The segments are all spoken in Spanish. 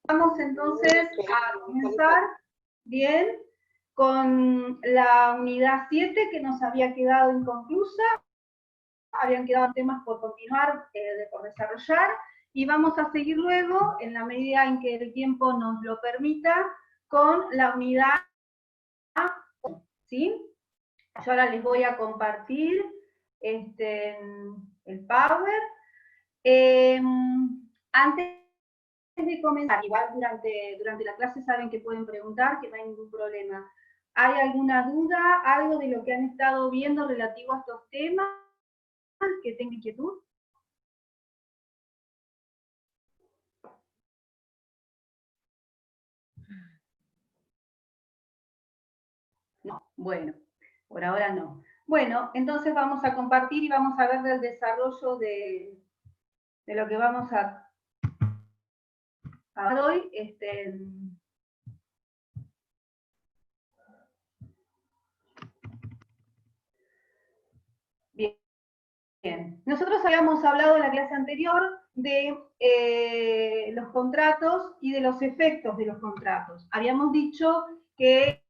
Vamos entonces a comenzar, bien, con la unidad 7 que nos había quedado inconclusa. Habían quedado temas por continuar, por desarrollar, y vamos a seguir luego, en la medida en que el tiempo nos lo permita, con la unidad 8, ¿sí? Yo ahora les voy a compartir el Power. Antes de comenzar, igual durante la clase saben que pueden preguntar, que no hay ningún problema. ¿Hay alguna duda, algo de lo que han estado viendo relativo a estos temas que tengan inquietud? No, bueno, por ahora no. Bueno, entonces vamos a compartir y vamos a ver del desarrollo de lo que vamos a hablar hoy. Bien, nosotros habíamos hablado en la clase anterior de los contratos y de los efectos de los contratos. Habíamos dicho que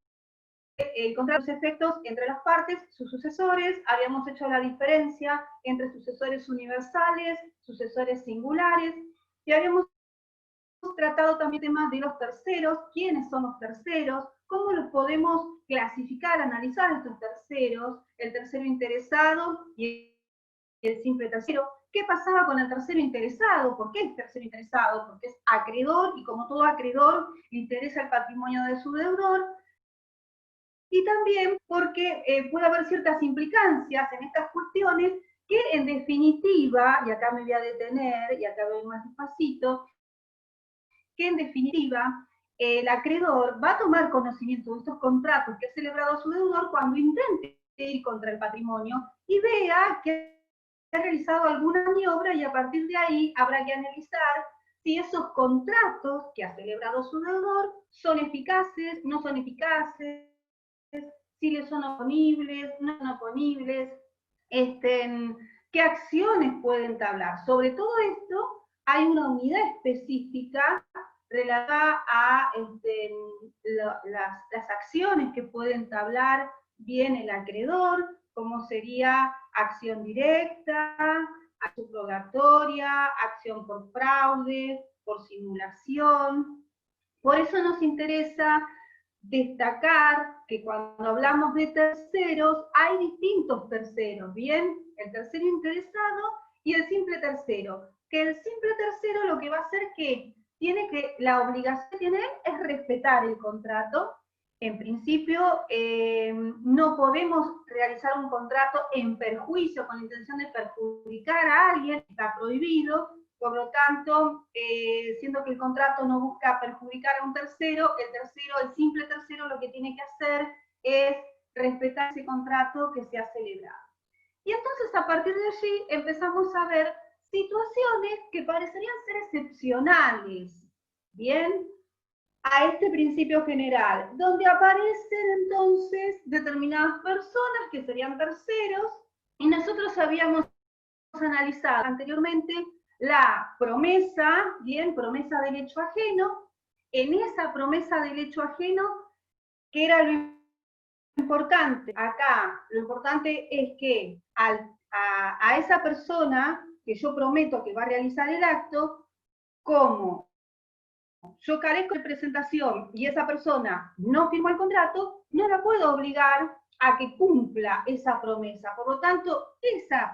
el contrato los efectos entre las partes, sus sucesores, habíamos hecho la diferencia entre sucesores universales, sucesores singulares, y habíamos tratado también temas de los terceros, quiénes son los terceros, cómo los podemos clasificar, analizar estos terceros, el tercero interesado y el simple tercero. ¿Qué pasaba con el tercero interesado? ¿Por qué es tercero interesado? Porque es acreedor y como todo acreedor le interesa el patrimonio de su deudor. Y también porque puede haber ciertas implicancias en estas cuestiones que en definitiva, y acá me voy a detener y acá voy más despacito, que en definitiva el acreedor va a tomar conocimiento de estos contratos que ha celebrado a su deudor cuando intente ir contra el patrimonio y vea que ha realizado alguna maniobra y a partir de ahí habrá que analizar si esos contratos que ha celebrado su deudor son eficaces, no son eficaces, si les son oponibles, no son oponibles, qué acciones pueden entablar. Sobre todo esto hay una unidad específica relatada a las acciones que puede entablar bien el acreedor, como sería acción directa, acción subrogatoria, acción por fraude, por simulación. Por eso nos interesa destacar que cuando hablamos de terceros, hay distintos terceros, ¿bien? El tercero interesado y el simple tercero. Que el simple tercero lo que va a hacer que tiene que, la obligación que tiene es respetar el contrato. En principio, no podemos realizar un contrato en perjuicio con la intención de perjudicar a alguien, está prohibido. Por lo tanto, siendo que el contrato no busca perjudicar a un tercero, el simple tercero lo que tiene que hacer es respetar ese contrato que se ha celebrado. Y entonces a partir de allí empezamos a ver situaciones que parecerían ser excepcionales, ¿bien? A este principio general, donde aparecen entonces determinadas personas que serían terceros, y nosotros habíamos analizado anteriormente la promesa, bien, promesa del hecho ajeno. En esa promesa del hecho ajeno, ¿qué era lo importante? Acá, lo importante es que a esa persona que yo prometo que va a realizar el acto, como yo carezco de presentación y esa persona no firmó el contrato, no la puedo obligar a que cumpla esa promesa. Por lo tanto, esa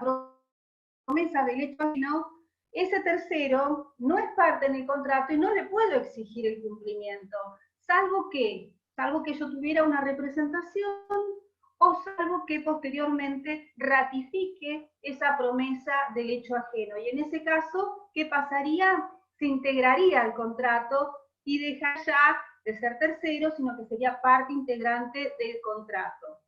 promesa del hecho ajeno, ese tercero no es parte en el contrato y no le puedo exigir el cumplimiento, salvo que yo tuviera una representación o salvo que posteriormente ratifique esa promesa del hecho ajeno. Y en ese caso, ¿qué pasaría? Se integraría al contrato y deja ya de ser tercero, sino que sería parte integrante del contrato.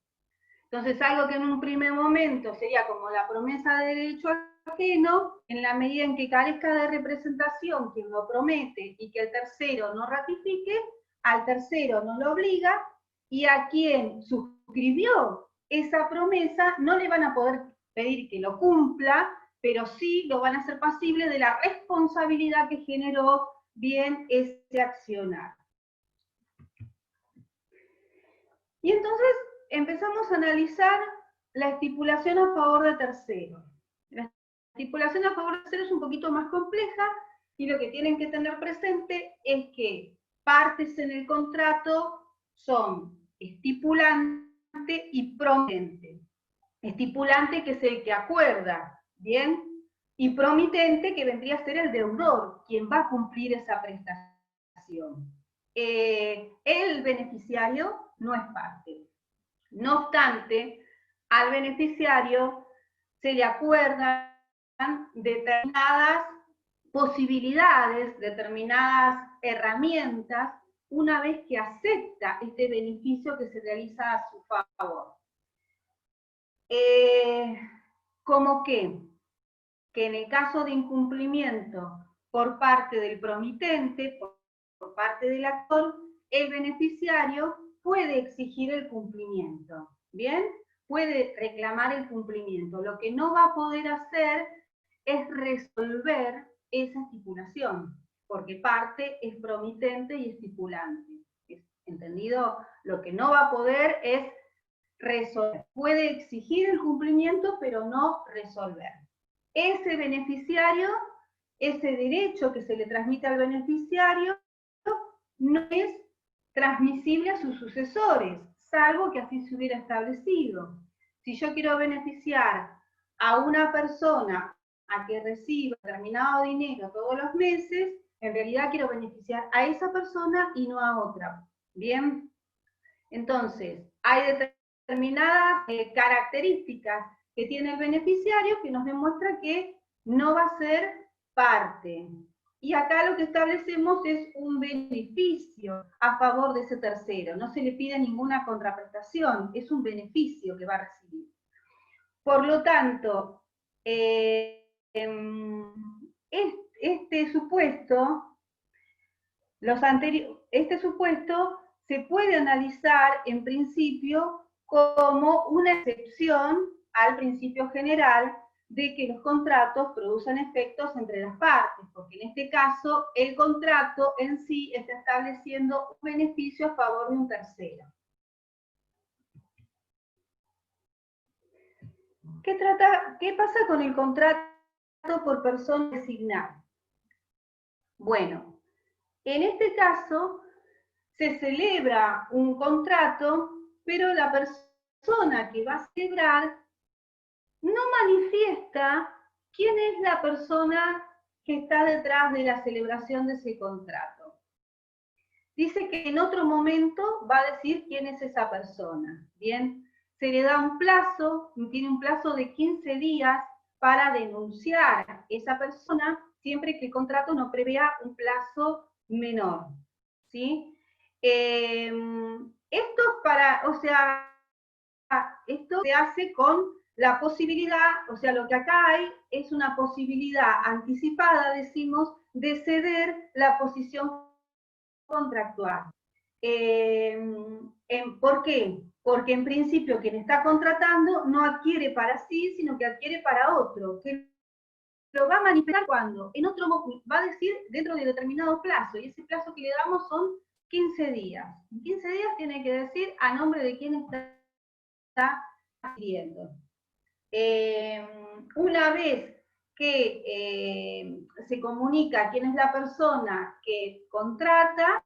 Entonces, algo que en un primer momento sería como la promesa de derecho ajeno, en la medida en que carezca de representación quien lo promete y que el tercero no ratifique, al tercero no lo obliga y a quien suscribió esa promesa no le van a poder pedir que lo cumpla, pero sí lo van a hacer pasible de la responsabilidad que generó bien ese accionar. Y entonces empezamos a analizar la estipulación a favor de tercero. La estipulación a favor de tercero es un poquito más compleja y lo que tienen que tener presente es que partes en el contrato son estipulante y promitente. Estipulante, que es el que acuerda, ¿bien? Y promitente, que vendría a ser el deudor, quien va a cumplir esa prestación. El beneficiario no es parte. No obstante, al beneficiario se le acuerdan determinadas posibilidades, determinadas herramientas, una vez que acepta este beneficio que se realiza a su favor. ¿Cómo qué? Que en el caso de incumplimiento por parte del promitente, por parte del actor, el beneficiario puede exigir el cumplimiento, ¿bien? Puede reclamar el cumplimiento. Lo que no va a poder hacer es resolver esa estipulación, porque parte es promitente y estipulante. ¿Entendido? Lo que no va a poder es resolver. Puede exigir el cumplimiento, pero no resolver. Ese beneficiario, ese derecho que se le transmite al beneficiario, no es transmisible a sus sucesores, salvo que así se hubiera establecido. Si yo quiero beneficiar a una persona a que reciba determinado dinero todos los meses, en realidad quiero beneficiar a esa persona y no a otra. ¿Bien? Entonces, hay determinadas características que tiene el beneficiario que nos demuestra que no va a ser parte. Y acá lo que establecemos es un beneficio a favor de ese tercero. No se le pide ninguna contraprestación, es un beneficio que va a recibir. Por lo tanto, este supuesto, este supuesto se puede analizar en principio como una excepción al principio general de que los contratos producen efectos entre las partes, porque en este caso el contrato en sí está estableciendo un beneficio a favor de un tercero. ¿Qué pasa con el contrato por persona designada? Bueno, en este caso se celebra un contrato, pero la persona que va a celebrar no manifiesta quién es la persona que está detrás de la celebración de ese contrato. Dice que en otro momento va a decir quién es esa persona. Bien, se le da un plazo, tiene un plazo de 15 días para denunciar a esa persona, siempre que el contrato no prevea un plazo menor. ¿Sí? Esto esto se hace con la posibilidad, o sea, lo que acá hay es una posibilidad anticipada, decimos, de ceder la posición contractual. ¿Por qué? Porque en principio quien está contratando no adquiere para sí, sino que adquiere para otro, que lo va a manifestar cuando, en otro va a decir dentro de determinado plazo, y ese plazo que le damos son 15 días. En 15 días tiene que decir a nombre de quién está adquiriendo. Una vez que se comunica quién es la persona que contrata,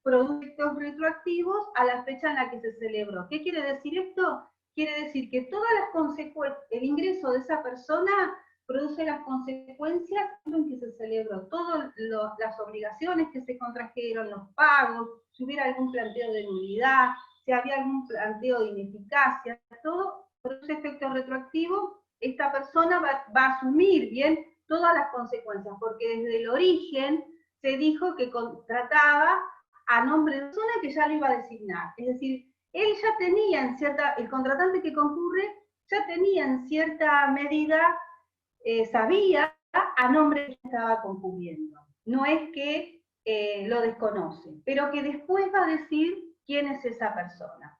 productos retroactivos a la fecha en la que se celebró. ¿Qué quiere decir esto? Quiere decir que todas las consecuencias, el ingreso de esa persona produce las consecuencias en que se celebró, todas las obligaciones que se contrajeron, los pagos, si hubiera algún planteo de nulidad, si había algún planteo de ineficacia, todo produce efecto retroactivo. Esta persona va a asumir bien todas las consecuencias, porque desde el origen se dijo que contrataba a nombre de una persona que ya lo iba a designar. Es decir, él ya tenía el contratante que concurre ya tenía en cierta medida, sabía a nombre de quien estaba concurriendo. No es que lo desconoce, pero que después va a decir quién es esa persona.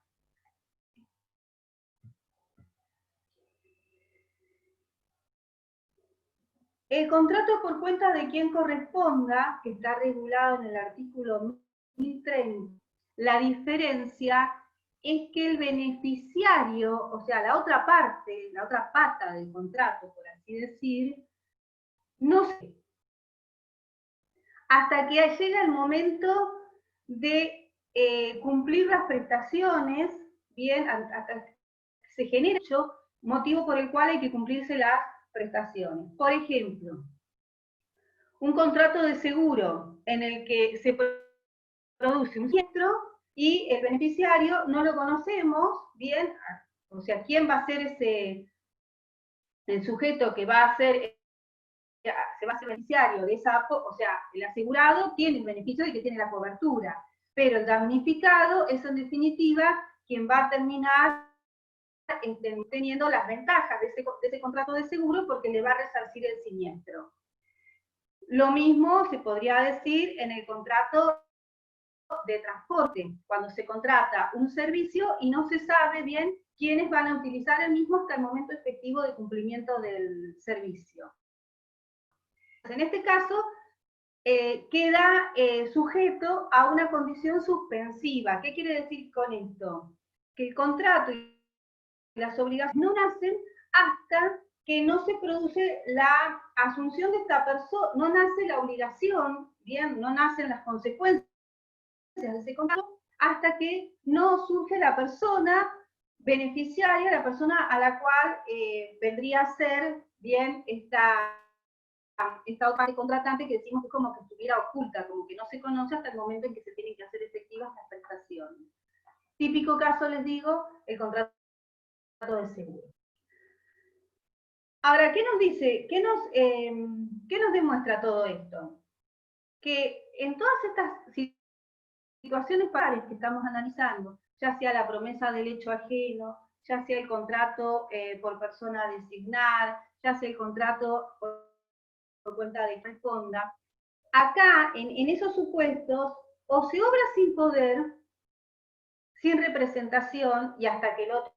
El contrato por cuenta de quien corresponda, que está regulado en el artículo 1030, la diferencia es que el beneficiario, o sea, la otra parte, la otra pata del contrato, por así decir, no se hasta que llega el momento de cumplir las prestaciones, bien, hasta que se genera motivo por el cual hay que cumplirse las prestaciones. Por ejemplo, un contrato de seguro en el que se produce un siniestro y el beneficiario no lo conocemos bien, o sea, quién va a ser el sujeto que va a ser se va a ser beneficiario de esa, o sea, el asegurado tiene el beneficio de que tiene la cobertura, pero el damnificado es en definitiva quien va a terminar teniendo las ventajas de ese contrato de seguro porque le va a resarcir el siniestro. Lo mismo se podría decir en el contrato de transporte, cuando se contrata un servicio y no se sabe bien quiénes van a utilizar el mismo hasta el momento efectivo de cumplimiento del servicio. En este caso, queda sujeto a una condición suspensiva. ¿Qué quiere decir con esto? Que el contrato y las obligaciones no nacen hasta que no se produce la asunción de esta persona, no nace la obligación, bien, no nacen las consecuencias de ese contrato, hasta que no surge la persona beneficiaria, la persona a la cual vendría a ser, bien, esta otra parte contratante que decimos que es como que estuviera oculta, como que no se conoce hasta el momento en que se tienen que hacer efectivas las prestaciones. Típico caso, les digo, el contrato de seguro. Ahora, ¿qué nos dice? ¿Qué nos demuestra todo esto? Que en todas estas situaciones pares que estamos analizando, ya sea la promesa del hecho ajeno, ya sea el contrato por persona a designar, ya sea el contrato por cuenta de corresponda, acá, en esos supuestos, o se obra sin poder, sin representación, y hasta que el otro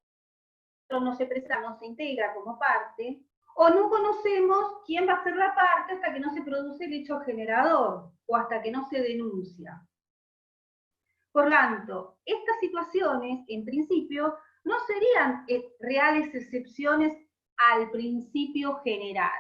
no se presenta, no se integra como parte, o no conocemos quién va a ser la parte hasta que no se produce el hecho generador, o hasta que no se denuncia. Por lo tanto, estas situaciones, en principio, no serían reales excepciones al principio general,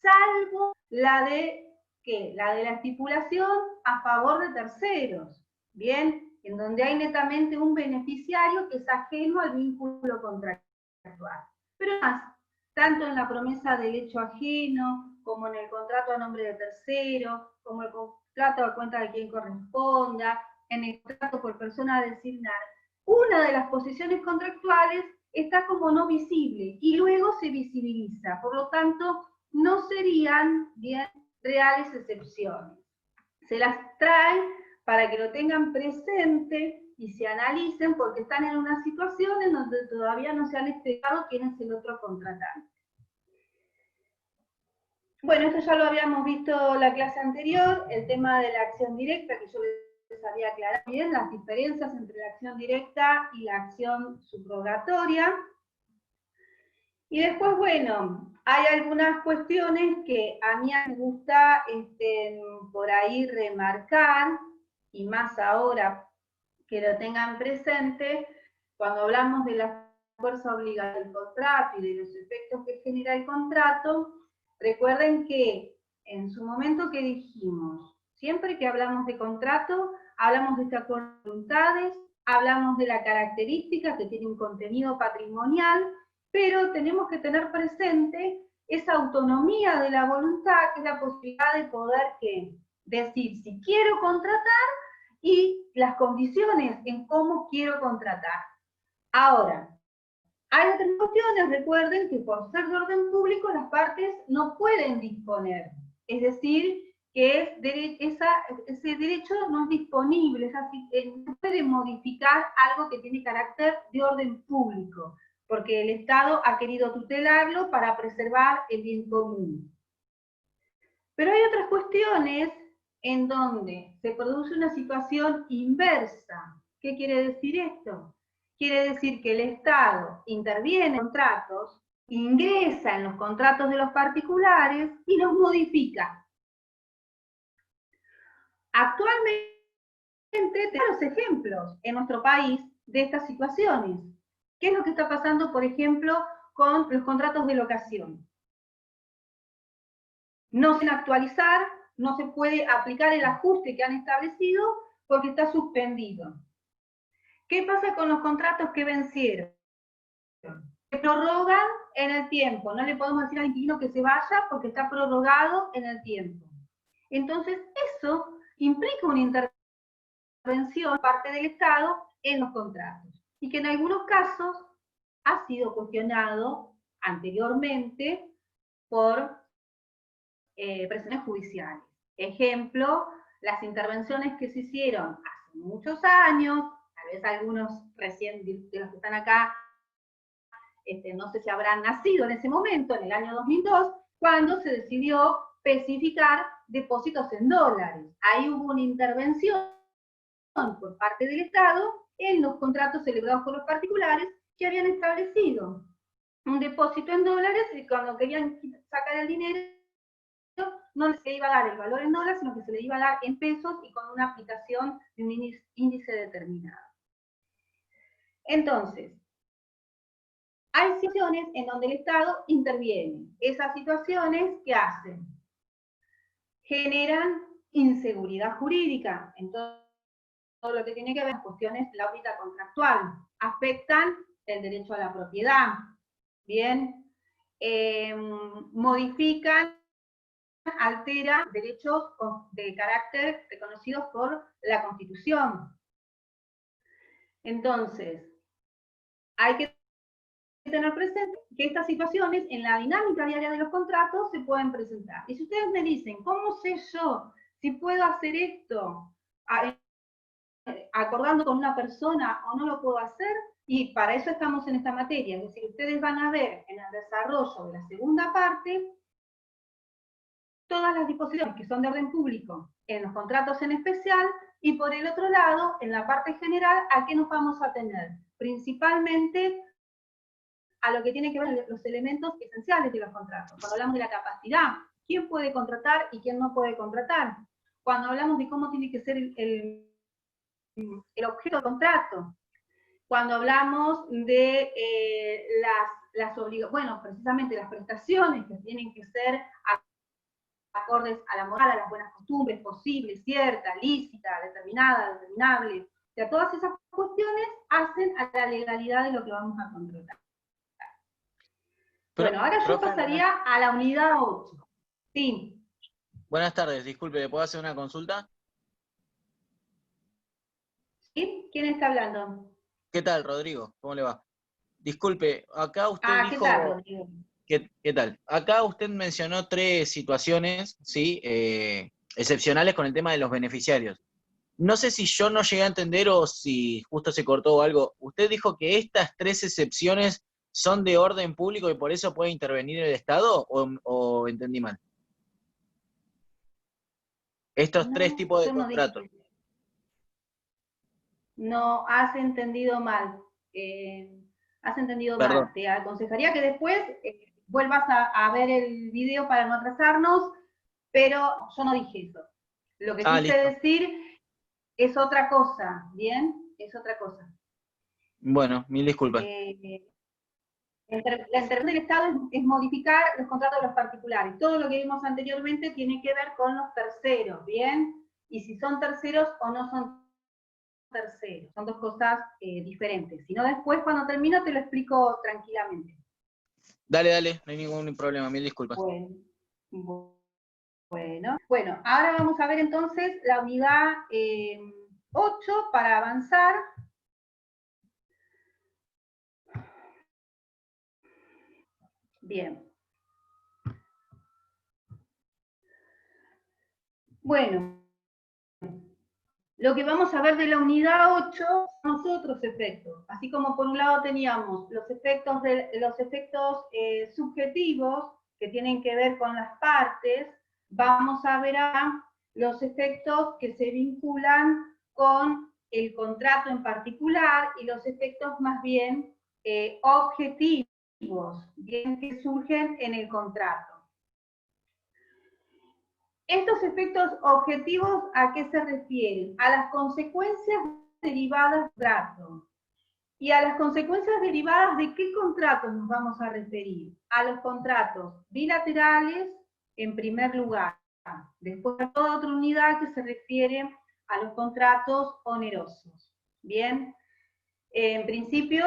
salvo la de la estipulación a favor de terceros, bien, en donde hay netamente un beneficiario que es ajeno al vínculo contractual. Pero más, tanto en la promesa del hecho ajeno, como en el contrato a nombre de tercero, como el contrato a cuenta de quien corresponda, en el contrato por persona a designar, una de las posiciones contractuales está como no visible y luego se visibiliza. Por lo tanto, no serían bien reales excepciones. Se las traen para que lo tengan presente y se analicen porque están en una situación en donde todavía no se han explicado quién es el otro contratante. Bueno, esto ya lo habíamos visto la clase anterior, el tema de la acción directa, que yo les había aclarado bien, las diferencias entre la acción directa y la acción subrogatoria. Y después, bueno, hay algunas cuestiones que a mí me gusta por ahí remarcar, y más ahora que lo tengan presente, cuando hablamos de la fuerza obligada del contrato y de los efectos que genera el contrato, recuerden que en su momento que dijimos, siempre que hablamos de contrato, hablamos de estas voluntades, hablamos de la característica que tiene un contenido patrimonial, pero tenemos que tener presente esa autonomía de la voluntad, que es la posibilidad de poder decir si quiero contratar y las condiciones en cómo quiero contratar. Ahora, hay otras cuestiones, recuerden que por ser de orden público las partes no pueden disponer, es decir, que ese derecho no es disponible, es así, no puede modificar algo que tiene carácter de orden público, porque el Estado ha querido tutelarlo para preservar el bien común. Pero hay otras cuestiones en donde se produce una situación inversa. ¿Qué quiere decir esto? Quiere decir que el Estado interviene en contratos ingresa en los contratos de los particulares y los modifica. Actualmente tenemos ejemplos en nuestro país de estas situaciones. ¿Qué es lo que está pasando, por ejemplo, con los contratos de locación? No se pueden actualizar, no se puede aplicar el ajuste que han establecido porque está suspendido. ¿Qué pasa con los contratos que vencieron? Se prorrogan en el tiempo, no le podemos decir al inquilino que se vaya porque está prorrogado en el tiempo. Entonces, eso implica una intervención por parte del Estado en los contratos, y que en algunos casos ha sido cuestionado anteriormente por presiones judiciales. Ejemplo, las intervenciones que se hicieron hace muchos años, tal vez algunos recién de los que están acá, no sé si habrán nacido en ese momento, en el año 2002, cuando se decidió especificar depósitos en dólares. Ahí hubo una intervención por parte del Estado en los contratos celebrados por los particulares que habían establecido un depósito en dólares, y cuando querían sacar el dinero no se le iba a dar el valor en dólares, sino que se le iba a dar en pesos y con una aplicación de un índice determinado. Entonces, hay situaciones en donde el Estado interviene. Esas situaciones, ¿qué hacen? Generan inseguridad jurídica en todo lo que tiene que ver con cuestiones de la órbita contractual. Afectan el derecho a la propiedad, ¿bien? Modifican, alteran derechos de carácter reconocidos por la Constitución. Entonces, hay que tener presente que estas situaciones en la dinámica diaria de los contratos se pueden presentar. Y si ustedes me dicen, ¿cómo sé yo si puedo hacer esto acordando con una persona o no lo puedo hacer? Y para eso estamos en esta materia. Es decir, ustedes van a ver en el desarrollo de la segunda parte todas las disposiciones que son de orden público en los contratos en especial, y por el otro lado, en la parte general, ¿a qué nos vamos a tener? Principalmente a lo que tiene que ver los elementos esenciales de los contratos. Cuando hablamos de la capacidad, ¿quién puede contratar y quién no puede contratar? Cuando hablamos de cómo tiene que ser el objeto del contrato. Cuando hablamos de las obligaciones, bueno, precisamente las prestaciones que tienen que ser acordes a la moral, a las buenas costumbres, posible, cierta, lícita, determinada, determinable. O sea, todas esas cuestiones hacen a la legalidad de lo que vamos a contratar. Bueno, ahora yo pasaría a la unidad 8. Sí. Buenas tardes, disculpe, ¿le puedo hacer una consulta? ¿Sí? ¿Quién está hablando? ¿Qué tal, Rodrigo? ¿Cómo le va? Disculpe, acá usted ¿Qué dijo... tal, Rodrigo? ¿Qué tal? Acá usted mencionó 3 situaciones, ¿sí? Excepcionales con el tema de los beneficiarios. No sé si yo no llegué a entender o si justo se cortó algo. Usted dijo que estas 3 excepciones son de orden público y por eso puede intervenir el Estado, o entendí mal. Estos 3 tipos de Yo no dije contratos. eso. No, has entendido mal. Has entendido Perdón. mal. Te aconsejaría que después vuelvas a ver el video para no atrasarnos, pero yo no dije eso. Lo que quise Listo. decir es otra cosa, ¿bien? Es otra cosa. Bueno, mil disculpas. La intervención del Estado es modificar los contratos de los particulares. Todo lo que vimos anteriormente tiene que ver con los terceros, ¿bien? Y si son terceros o no son terceros. Son dos cosas diferentes. Si no, después cuando termino te lo explico tranquilamente. Dale, no hay ningún problema, mil disculpas. Bueno, ahora vamos a ver entonces la unidad 8 para avanzar. Bien. Bueno, lo que vamos a ver de la unidad 8 son los otros efectos. Así como por un lado teníamos los efectos subjetivos que tienen que ver con las partes, vamos a ver ahora los efectos que se vinculan con el contrato en particular y los efectos más bien objetivos bien, que surgen en el contrato. Estos efectos objetivos, ¿a qué se refieren? A las consecuencias derivadas del contrato. ¿Y a las consecuencias derivadas de qué contratos nos vamos a referir? A los contratos bilaterales, en primer lugar. Después a toda otra unidad que se refiere a los contratos onerosos. Bien, en principio,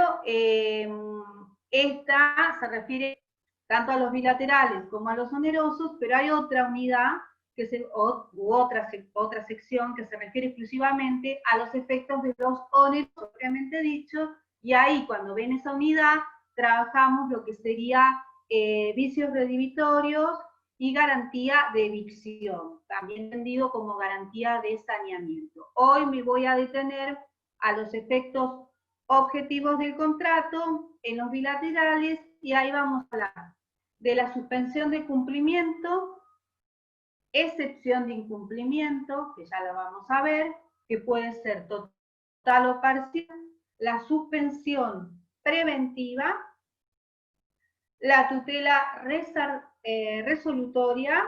esta se refiere tanto a los bilaterales como a los onerosos, pero hay otra unidad otra sección que se refiere exclusivamente a los efectos de los onerosos, propiamente dicho, y ahí cuando ven esa unidad trabajamos lo que sería vicios redimitorios y garantía de evicción, también entendido como garantía de saneamiento. Hoy me voy a detener a los efectos objetivos del contrato en los bilaterales y ahí vamos a hablar de la suspensión de cumplimiento, excepción de incumplimiento, que ya la vamos a ver, que puede ser total o parcial, la suspensión preventiva, la tutela resolutoria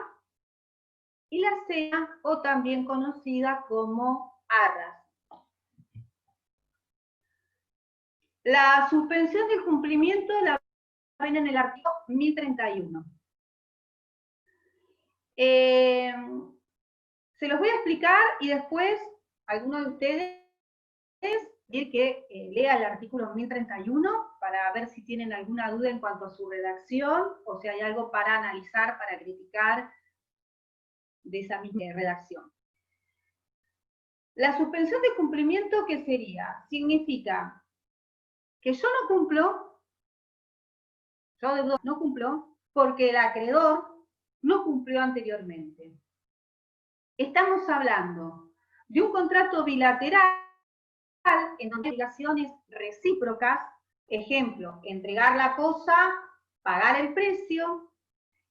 y la SEA, o también conocida como arras. La suspensión del cumplimiento la ven en el artículo 1031. Se los voy a explicar y después alguno de ustedes que lea el artículo 1031 para ver si tienen alguna duda en cuanto a su redacción o si hay algo para analizar, para criticar de esa misma redacción. La suspensión de cumplimiento, ¿qué sería? Significa que yo no cumplo, yo deudor no cumplo, porque el acreedor no cumplió anteriormente. Estamos hablando de un contrato bilateral en donde hay obligaciones recíprocas, ejemplo, entregar la cosa, pagar el precio,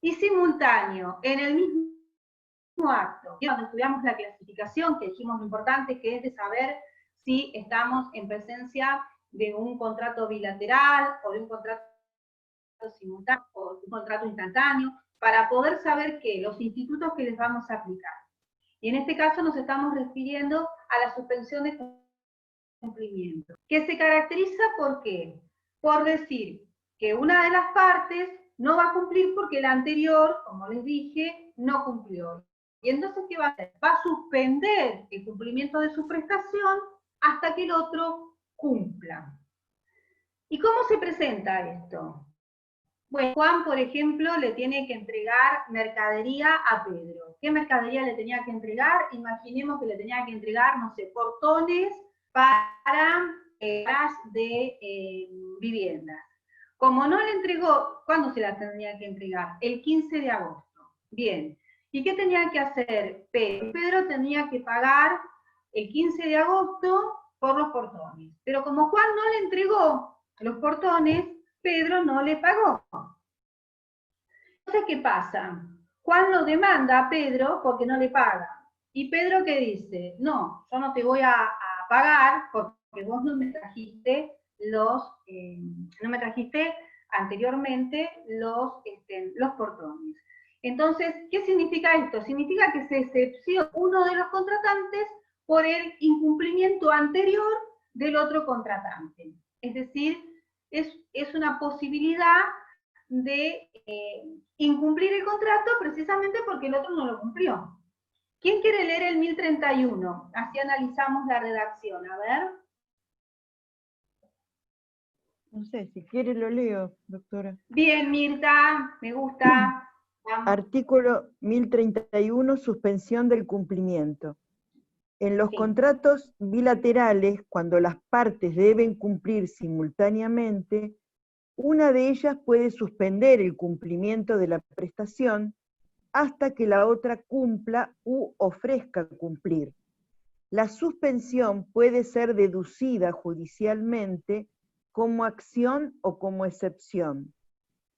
y simultáneo, en el mismo acto, cuando estudiamos la clasificación, que dijimos lo importante que es de saber si estamos en presencia de un contrato bilateral o de un contrato simultáneo o de un contrato instantáneo, para poder saber que los institutos que les vamos a aplicar. Y en este caso nos estamos refiriendo a la suspensión de cumplimiento, que se caracteriza ¿por qué? Por decir que una de las partes no va a cumplir porque la anterior, como les dije, no cumplió. Y entonces, ¿qué va a hacer? Va a suspender el cumplimiento de su prestación hasta que el otro cumpla. ¿Y cómo se presenta esto? Bueno, Juan, por ejemplo, le tiene que entregar mercadería a Pedro. ¿Qué mercadería le tenía que entregar? Imaginemos que le tenía que entregar, no sé, portones para de viviendas. Como no le entregó, ¿cuándo se la tendría que entregar? El 15 de agosto. Bien. ¿Y qué tenía que hacer Pedro? Pedro tenía que pagar el 15 de agosto por los portones. Pero como Juan no le entregó los portones, Pedro no le pagó. Entonces, ¿qué pasa? Juan lo demanda a Pedro porque no le paga. ¿Y Pedro qué dice? No, yo no te voy a pagar porque vos no me trajiste anteriormente los portones. Entonces, ¿qué significa esto? Significa que se excepciona uno de los contratantes por el incumplimiento anterior del otro contratante. Es decir, es una posibilidad de incumplir el contrato precisamente porque el otro no lo cumplió. ¿Quién quiere leer el 1031? Así analizamos la redacción, a ver. No sé, si quiere lo leo, doctora. Bien, Mirta, me gusta. Vamos. Artículo 1031, suspensión del cumplimiento. En los contratos bilaterales, cuando las partes deben cumplir simultáneamente, una de ellas puede suspender el cumplimiento de la prestación hasta que la otra cumpla u ofrezca cumplir. La suspensión puede ser deducida judicialmente como acción o como excepción.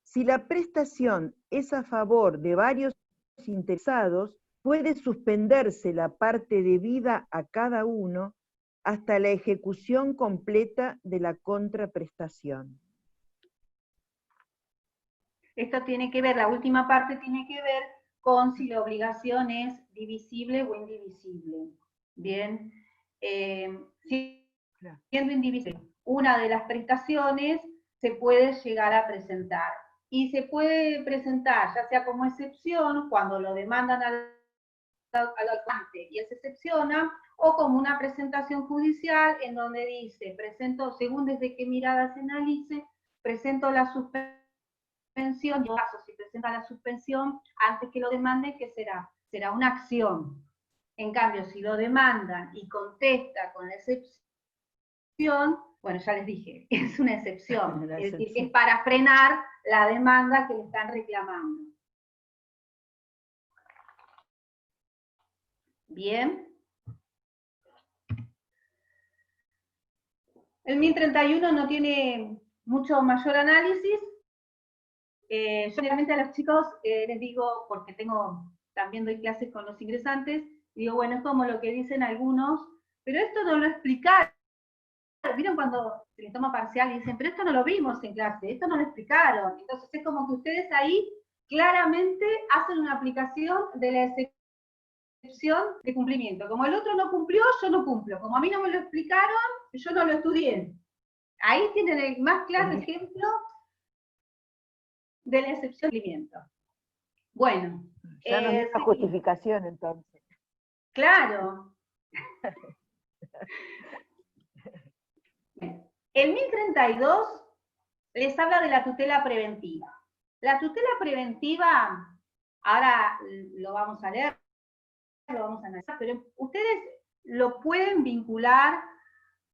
Si la prestación es a favor de varios interesados, puede suspenderse la parte debida a cada uno hasta la ejecución completa de la contraprestación. Esto tiene que ver, la última parte tiene que ver con si la obligación es divisible o indivisible. Bien, siendo indivisible, una de las prestaciones se puede llegar a presentar. Y se puede presentar ya sea como excepción, cuando lo demandan al ocupante y él se excepciona, o como una presentación judicial en donde dice, presento, según desde qué mirada se analice, presento la suspensión, en caso si presenta la suspensión antes que lo demanden, ¿qué será? Será una acción. En cambio, si lo demandan y contesta con la excepción, bueno, ya les dije, es una excepción, es decir, que es para frenar la demanda que le están reclamando. Bien. El 1031 no tiene mucho mayor análisis. Yo generalmente a los chicos les digo, porque también doy clases con los ingresantes, digo, bueno, es como lo que dicen algunos, pero esto no lo explicaron. ¿Vieron cuando se les toma parcial y dicen, pero esto no lo vimos en clase, esto no lo explicaron? Entonces es como que ustedes ahí claramente hacen una aplicación de la excepción de cumplimiento. Como el otro no cumplió, yo no cumplo. Como a mí no me lo explicaron, yo no lo estudié. Ahí tienen el más claro ejemplo de la excepción de cumplimiento. Bueno. Ya no es una justificación, entonces. Claro. El 1032 les habla de la tutela preventiva. La tutela preventiva, ahora lo vamos a leer, lo vamos a analizar, pero ustedes lo pueden vincular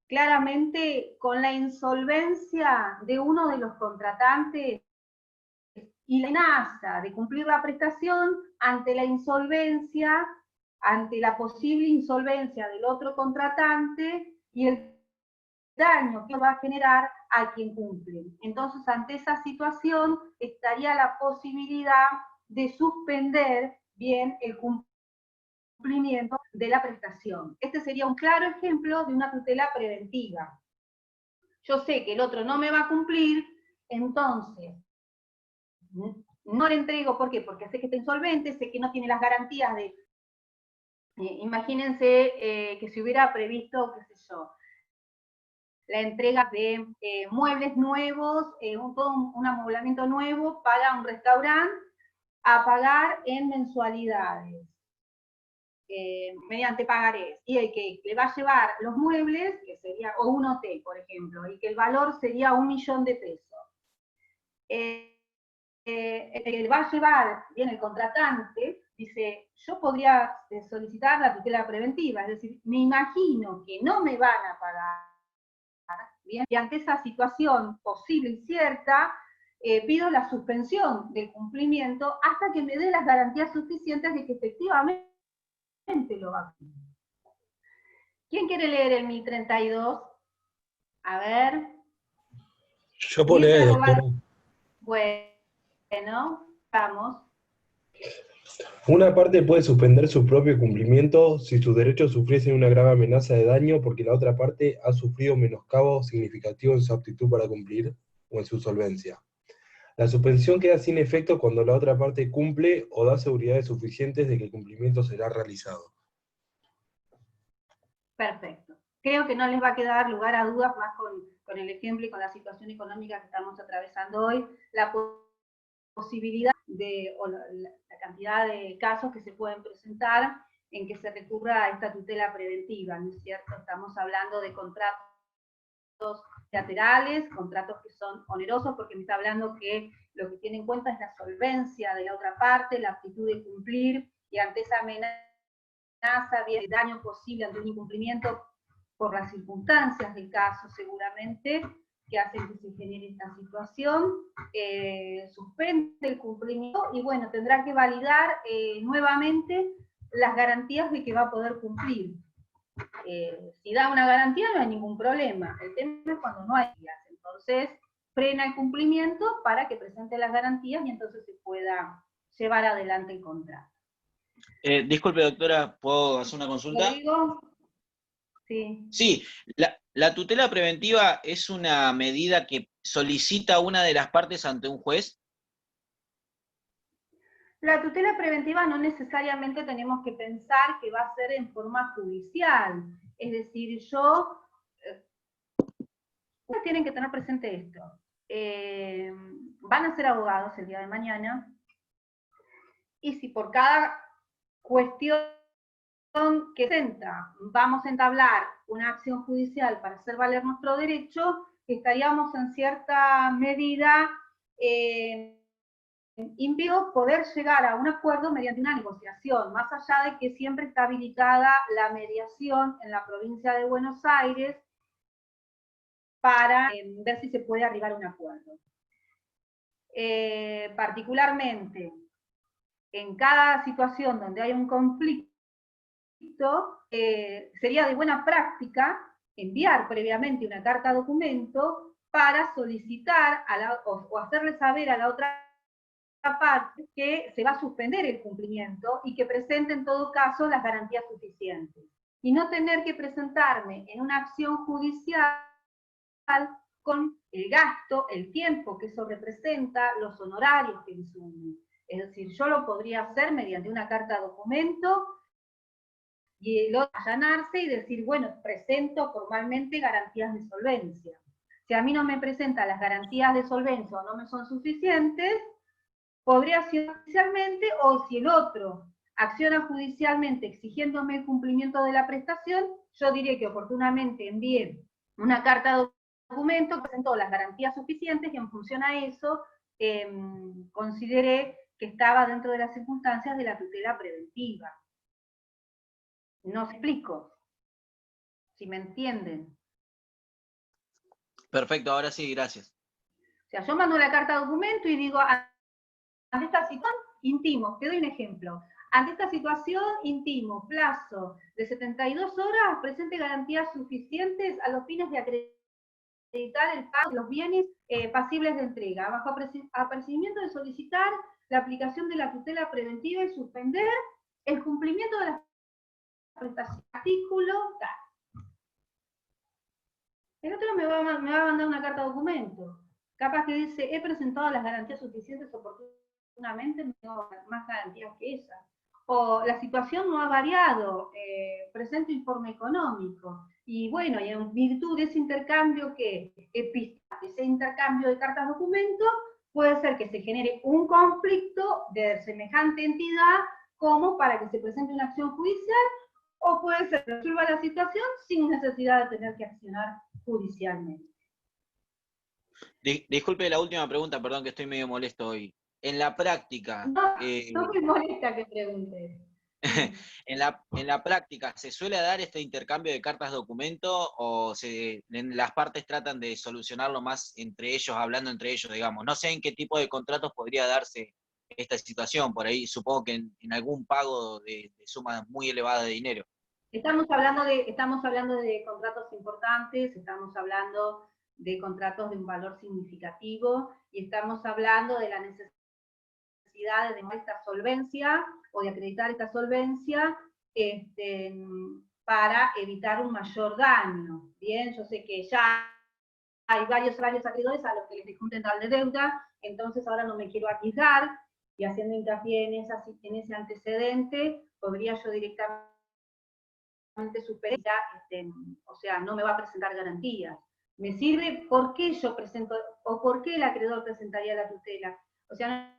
claramente con la insolvencia de uno de los contratantes y la amenaza de cumplir la prestación ante la insolvencia, ante la posible insolvencia del otro contratante y el daño que va a generar a quien cumple. Entonces, ante esa situación, estaría la posibilidad de suspender bien el cumplimiento de la prestación. Este sería un claro ejemplo de una tutela preventiva. Yo sé que el otro no me va a cumplir, entonces no le entrego. ¿Por qué? Porque sé que está insolvente, sé que no tiene las garantías de... imagínense que se hubiera previsto, qué sé yo, la entrega de muebles nuevos, todo un amoblamiento nuevo para un restaurante a pagar en mensualidades, mediante pagarés. Y el que le va a llevar los muebles, que sería, o un hotel, por ejemplo, y que el valor sería 1.000.000 de pesos. El que va a llevar, bien el contratante, dice, yo podría solicitar la tutela preventiva, es decir, me imagino que no me van a pagar. Bien, y ante esa situación posible y cierta, pido la suspensión del cumplimiento hasta que me dé las garantías suficientes de que efectivamente lo va a cumplir. ¿Quién quiere leer el 1032? A ver. Yo puedo leer, doctora. Bueno, vamos. Una parte puede suspender su propio cumplimiento si sus derechos sufriesen una grave amenaza de daño porque la otra parte ha sufrido menoscabo significativo en su aptitud para cumplir o en su solvencia. La suspensión queda sin efecto cuando la otra parte cumple o da seguridades suficientes de que el cumplimiento será realizado. Perfecto. Creo que no les va a quedar lugar a dudas más con el ejemplo y con la situación económica que estamos atravesando hoy, la posibilidad o la cantidad de casos que se pueden presentar en que se recurra a esta tutela preventiva, ¿no es cierto? Estamos hablando de contratos bilaterales, contratos que son onerosos, porque me está hablando que lo que tiene en cuenta es la solvencia de la otra parte, la aptitud de cumplir, y ante esa amenaza viene el daño posible ante un incumplimiento por las circunstancias del caso, seguramente, que hacen que se genere esta situación, suspende el cumplimiento y bueno, tendrá que validar nuevamente las garantías de que va a poder cumplir. Si da una garantía no hay ningún problema, el tema es cuando no hay garantías, entonces frena el cumplimiento para que presente las garantías y entonces se pueda llevar adelante el contrato. Disculpe, doctora, ¿puedo hacer una consulta? ¿Lo digo? Sí. Sí, la tutela preventiva es una medida que solicita una de las partes ante un juez. La tutela preventiva no necesariamente tenemos que pensar que va a ser en forma judicial. Es decir, ustedes tienen que tener presente esto. Van a ser abogados el día de mañana, y si por cada cuestión que presenta vamos a entablar una acción judicial para hacer valer nuestro derecho, estaríamos en cierta medida impedidos poder llegar a un acuerdo mediante una negociación, más allá de que siempre está habilitada la mediación en la provincia de Buenos Aires para ver si se puede arribar a un acuerdo. Particularmente, en cada situación donde hay un conflicto, sería de buena práctica enviar previamente una carta documento para solicitar o hacerle saber a la otra parte que se va a suspender el cumplimiento y que presente en todo caso las garantías suficientes. Y no tener que presentarme en una acción judicial con el gasto, el tiempo que eso representa, los honorarios que insume. Es decir, yo lo podría hacer mediante una carta documento y el otro allanarse y decir, bueno, presento formalmente garantías de solvencia. Si a mí no me presentan las garantías de solvencia o no me son suficientes, podría accionar judicialmente, o si el otro acciona judicialmente exigiéndome el cumplimiento de la prestación, yo diré que oportunamente envié una carta de documento que presentó las garantías suficientes y en función a eso consideré que estaba dentro de las circunstancias de la tutela preventiva. No os explico, si me entienden. Perfecto, ahora sí, gracias. O sea, yo mando la carta de documento y digo, ante esta situación, intimo, te doy un ejemplo. Ante esta situación, intimo, plazo de 72 horas, presente garantías suficientes a los fines de acreditar el pago de los bienes pasibles de entrega, bajo apercibimiento de solicitar la aplicación de la tutela preventiva y suspender el cumplimiento de las prestaciones. Artículo tal. El otro me va a mandar una carta de documento. Capaz que dice, he presentado las garantías suficientes oportunamente, no tengo más garantías que esas. O la situación no ha variado, presento informe económico. Y bueno, y en virtud de ese intercambio ese intercambio de cartas documentos, puede ser que se genere un conflicto de semejante entidad como para que se presente una acción judicial, o puede ser que resuelva la situación sin necesidad de tener que accionar judicialmente. Disculpe la última pregunta, perdón que estoy medio molesto hoy. En la práctica... No me molesta que preguntes. en la práctica, ¿se suele dar este intercambio de cartas documento o las partes tratan de solucionarlo más entre ellos, hablando entre ellos, digamos? No sé en qué tipo de contratos podría darse esta situación, por ahí supongo que en algún pago de sumas muy elevadas de dinero. Estamos hablando de contratos importantes, estamos hablando de contratos de un valor significativo, y estamos hablando de la necesidad de demostrar esta solvencia o de acreditar esta solvencia para evitar un mayor daño. Bien, yo sé que ya hay varios acreedores a los que les dejé un tendal de deuda, entonces ahora no me quiero arriesgar, y haciendo hincapié en ese antecedente, podría yo directamente superar, o sea, no me va a presentar garantías. Me sirve por qué yo presento, o por qué el acreedor presentaría la tutela. O sea,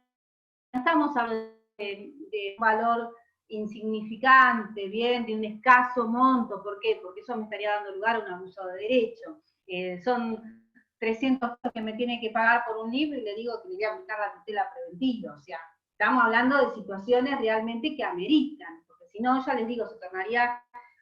no estamos hablando de un valor insignificante, bien, de un escaso monto. ¿Por qué? Porque eso me estaría dando lugar a un abuso de derecho. Son 300 pesos que me tiene que pagar por un libro y le digo que le voy a aplicar la tutela preventiva. O sea, estamos hablando de situaciones realmente que ameritan, porque si no, ya les digo, se tornaría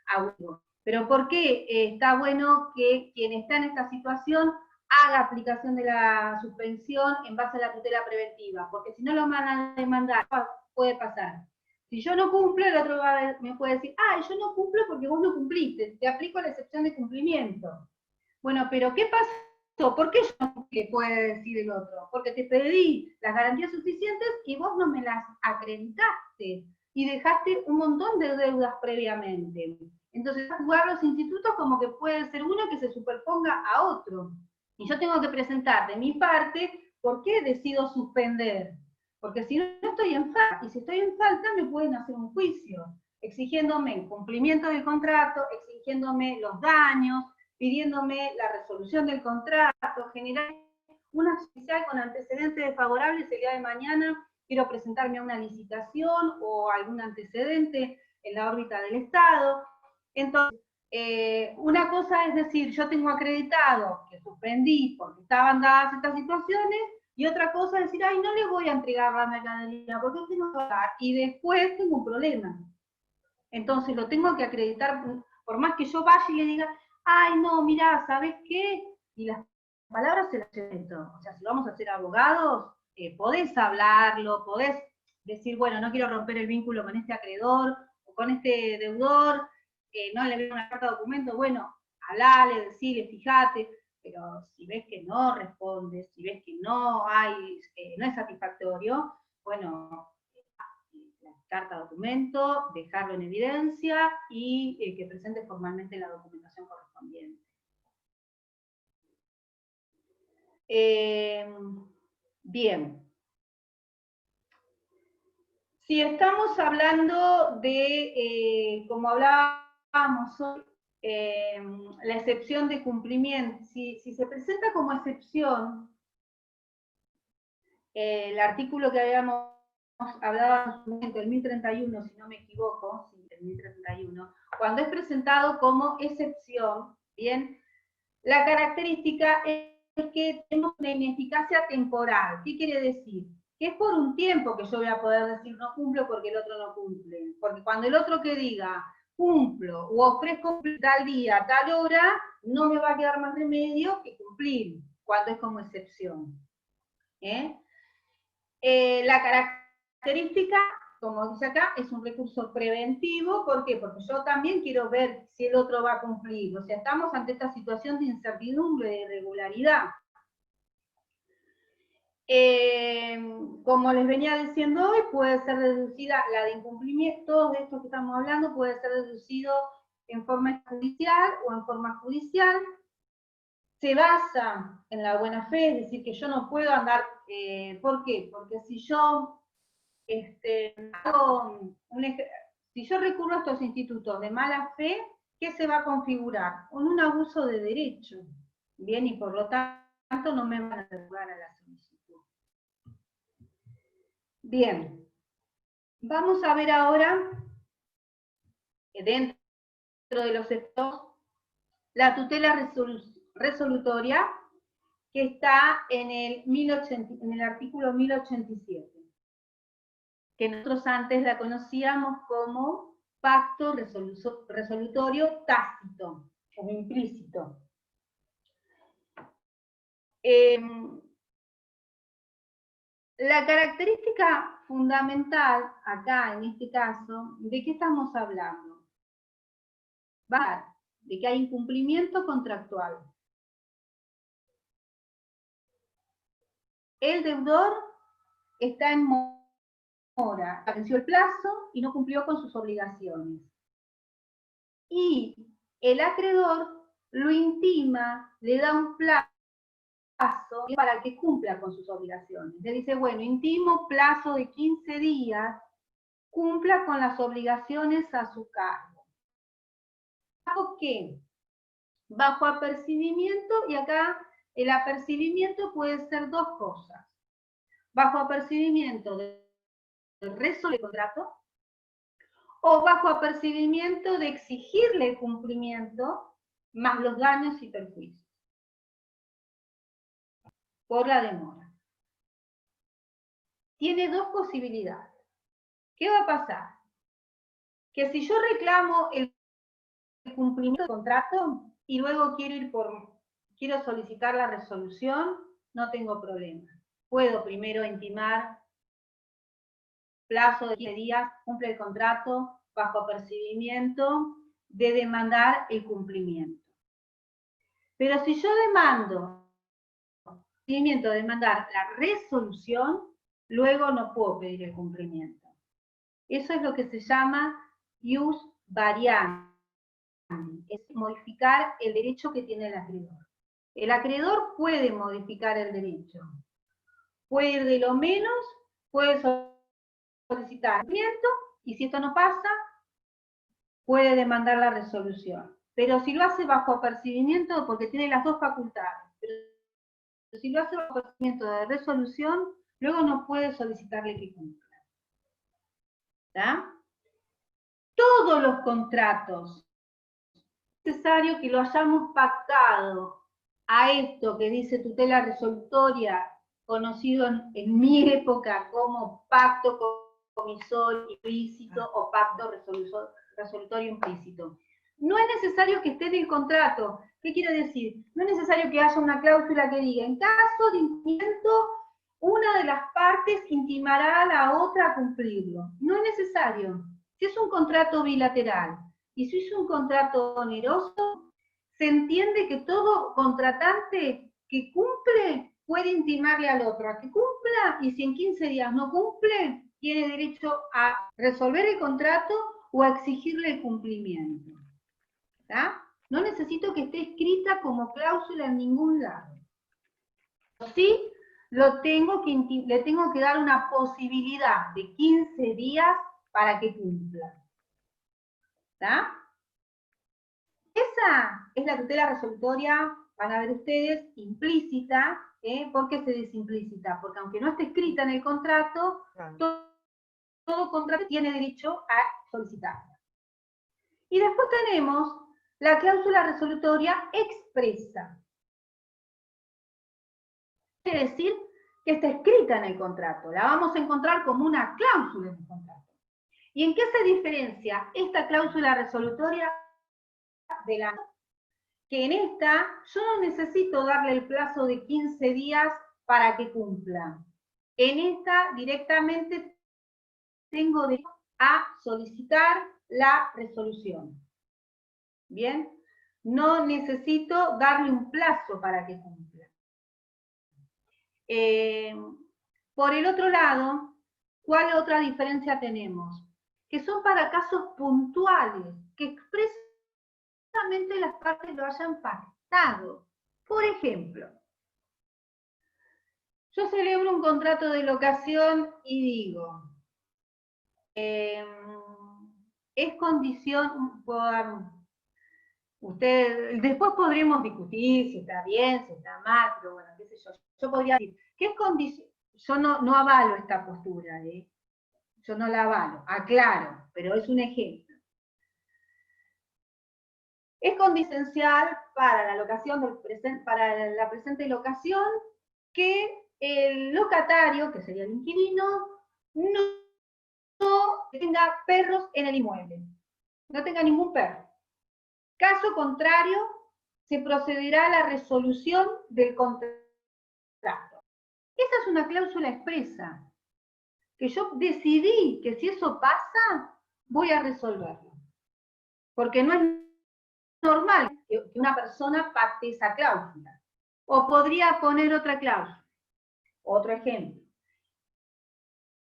abuso. Pero ¿por qué está bueno que quien está en esta situación haga aplicación de la suspensión en base a la tutela preventiva? Porque si no lo van a demandar, puede pasar. Si yo no cumplo, el otro me puede decir, yo no cumplo porque vos no cumpliste, te aplico la excepción de cumplimiento. Bueno, pero ¿qué pasó? ¿Por qué yo no cumplí? Puede decir el otro. Porque te pedí las garantías suficientes y vos no me las acreditaste y dejaste un montón de deudas previamente. Entonces, jugar los institutos como que puede ser uno que se superponga a otro. Y yo tengo que presentar de mi parte por qué decido suspender. Porque si no estoy en falta, y si estoy en falta me pueden hacer un juicio, exigiéndome el cumplimiento del contrato, exigiéndome los daños, pidiéndome la resolución del contrato, generar una acción judicial con antecedentes desfavorables el día de mañana, quiero presentarme a una licitación o algún antecedente en la órbita del Estado. Entonces, una cosa es decir, yo tengo acreditado que suspendí porque estaban dadas estas situaciones, y otra cosa es decir, ay, no le voy a entregar la mercadería porque tengo que pagar, y después tengo un problema. Entonces lo tengo que acreditar, por más que yo vaya y le diga, ay, no, mirá, ¿sabes qué? Y las palabras se las invento. O sea, si vamos a ser abogados, podés hablarlo, podés decir, bueno, no quiero romper el vínculo con este acreedor o con este deudor, no le veo una carta de documento, bueno, hablale, decile, fíjate, pero si ves que no responde, si ves que no hay, no es satisfactorio, bueno, la carta de documento, dejarlo en evidencia y que presente formalmente la documentación correspondiente. Bien. Si estamos hablando de, como hablábamos hoy, la excepción de cumplimiento, si se presenta como excepción el artículo que habíamos hablado en su momento, el 1031, si no me equivoco, sí, el 1031, cuando es presentado como excepción, bien, la característica es que tenemos una ineficacia temporal. ¿Qué quiere decir? Que es por un tiempo que yo voy a poder decir no cumplo porque el otro no cumple. Porque cuando el otro que diga cumplo o ofrezco tal día, tal hora, no me va a quedar más remedio que cumplir, cuando es como excepción. La característica, como dice acá, es un recurso preventivo. ¿Por qué? Porque yo también quiero ver si el otro va a cumplir. O sea, estamos ante esta situación de incertidumbre, de irregularidad. Como les venía diciendo hoy, puede ser deducida la de incumplimiento, todo esto que estamos hablando puede ser deducido en forma judicial o en forma judicial. Se basa en la buena fe, es decir, que yo no puedo andar, ¿por qué? Porque si yo si yo recurro a estos institutos de mala fe, ¿qué se va a configurar? Con un abuso de derecho, bien, y por lo tanto no me van a derogar a la solicitud. Bien, vamos a ver ahora, dentro de los efectos, la tutela resolutoria, que está en el artículo 1087. Que nosotros antes la conocíamos como pacto resolutorio tácito o implícito. La característica fundamental acá, en este caso, ¿de qué estamos hablando? De que hay incumplimiento contractual. El deudor está en mora, venció el plazo y no cumplió con sus obligaciones. Y el acreedor lo intima, le da un plazo para que cumpla con sus obligaciones. Le dice, bueno, intimo plazo de 15 días, cumpla con las obligaciones a su cargo. ¿Bajo qué? Bajo apercibimiento, y acá el apercibimiento puede ser dos cosas. Bajo apercibimiento de resolver el contrato, o bajo apercibimiento de exigirle el cumplimiento más los daños y perjuicios por la demora. Tiene dos posibilidades. ¿Qué va a pasar? Que si yo reclamo el cumplimiento del contrato y luego quiero solicitar la resolución, no tengo problema. Puedo primero intimar plazo de 15 días, cumple el contrato, bajo apercibimiento de demandar el cumplimiento. Pero si yo demando demandar la resolución, luego no puedo pedir el cumplimiento. Eso es lo que se llama ius variandi, es modificar el derecho que tiene el acreedor. El acreedor puede modificar el derecho, puede ir de lo menos, puede solicitar cumplimiento, y si esto no pasa, puede demandar la resolución. Pero si lo hace bajo apercibimiento, porque tiene las dos facultades, pero si lo hace bajo apercibimiento de resolución, luego no puede solicitarle que cumpla. ¿Está? Todos los contratos, es necesario que lo hayamos pactado a esto que dice tutela resolutoria, conocido en mi época como pacto comisorio implícito o pacto resolutorio implícito. No es necesario que esté en el contrato. ¿Qué quiere decir? No es necesario que haya una cláusula que diga, en caso de incumplimiento, una de las partes intimará a la otra a cumplirlo. No es necesario. Si es un contrato bilateral y si es un contrato oneroso, se entiende que todo contratante que cumple puede intimarle al otro a que cumpla, y si en 15 días no cumple, tiene derecho a resolver el contrato o a exigirle el cumplimiento. ¿Está? No necesito que esté escrita como cláusula en ningún lado. Sí, le tengo que dar una posibilidad de 15 días para que cumpla. ¿Está? Esa es la tutela resolutoria, van a ver ustedes, implícita. ¿Por qué se dice implícita? Porque aunque no esté escrita en el contrato, todo contrato tiene derecho a solicitarla. Y después tenemos la cláusula resolutoria expresa. Quiere decir que está escrita en el contrato, la vamos a encontrar como una cláusula en el contrato. ¿Y en qué se diferencia esta cláusula resolutoria de la que en esta yo no necesito darle el plazo de 15 días para que cumpla? En esta directamente tengo derecho a solicitar la resolución. ¿Bien? No necesito darle un plazo para que cumpla. Por el otro lado, ¿cuál otra diferencia tenemos? Que son para casos puntuales, que expresamente las partes lo hayan pactado. Por ejemplo, yo celebro un contrato de locación y digo, es condición, después podremos discutir si está bien, si está mal, pero bueno, qué sé yo. Yo podría decir, ¿qué es condición? Yo no avalo esta postura, yo no la avalo, aclaro, pero es un ejemplo. Es condicional para la locación para la presente locación que el locatario, que sería el inquilino, no tenga perros en el inmueble, no tenga ningún perro. Caso contrario, se procederá a la resolución del contrato. Esa es una cláusula expresa, que yo decidí que si eso pasa, voy a resolverlo. Porque no es normal que una persona pacte esa cláusula. O podría poner otra cláusula. Otro ejemplo.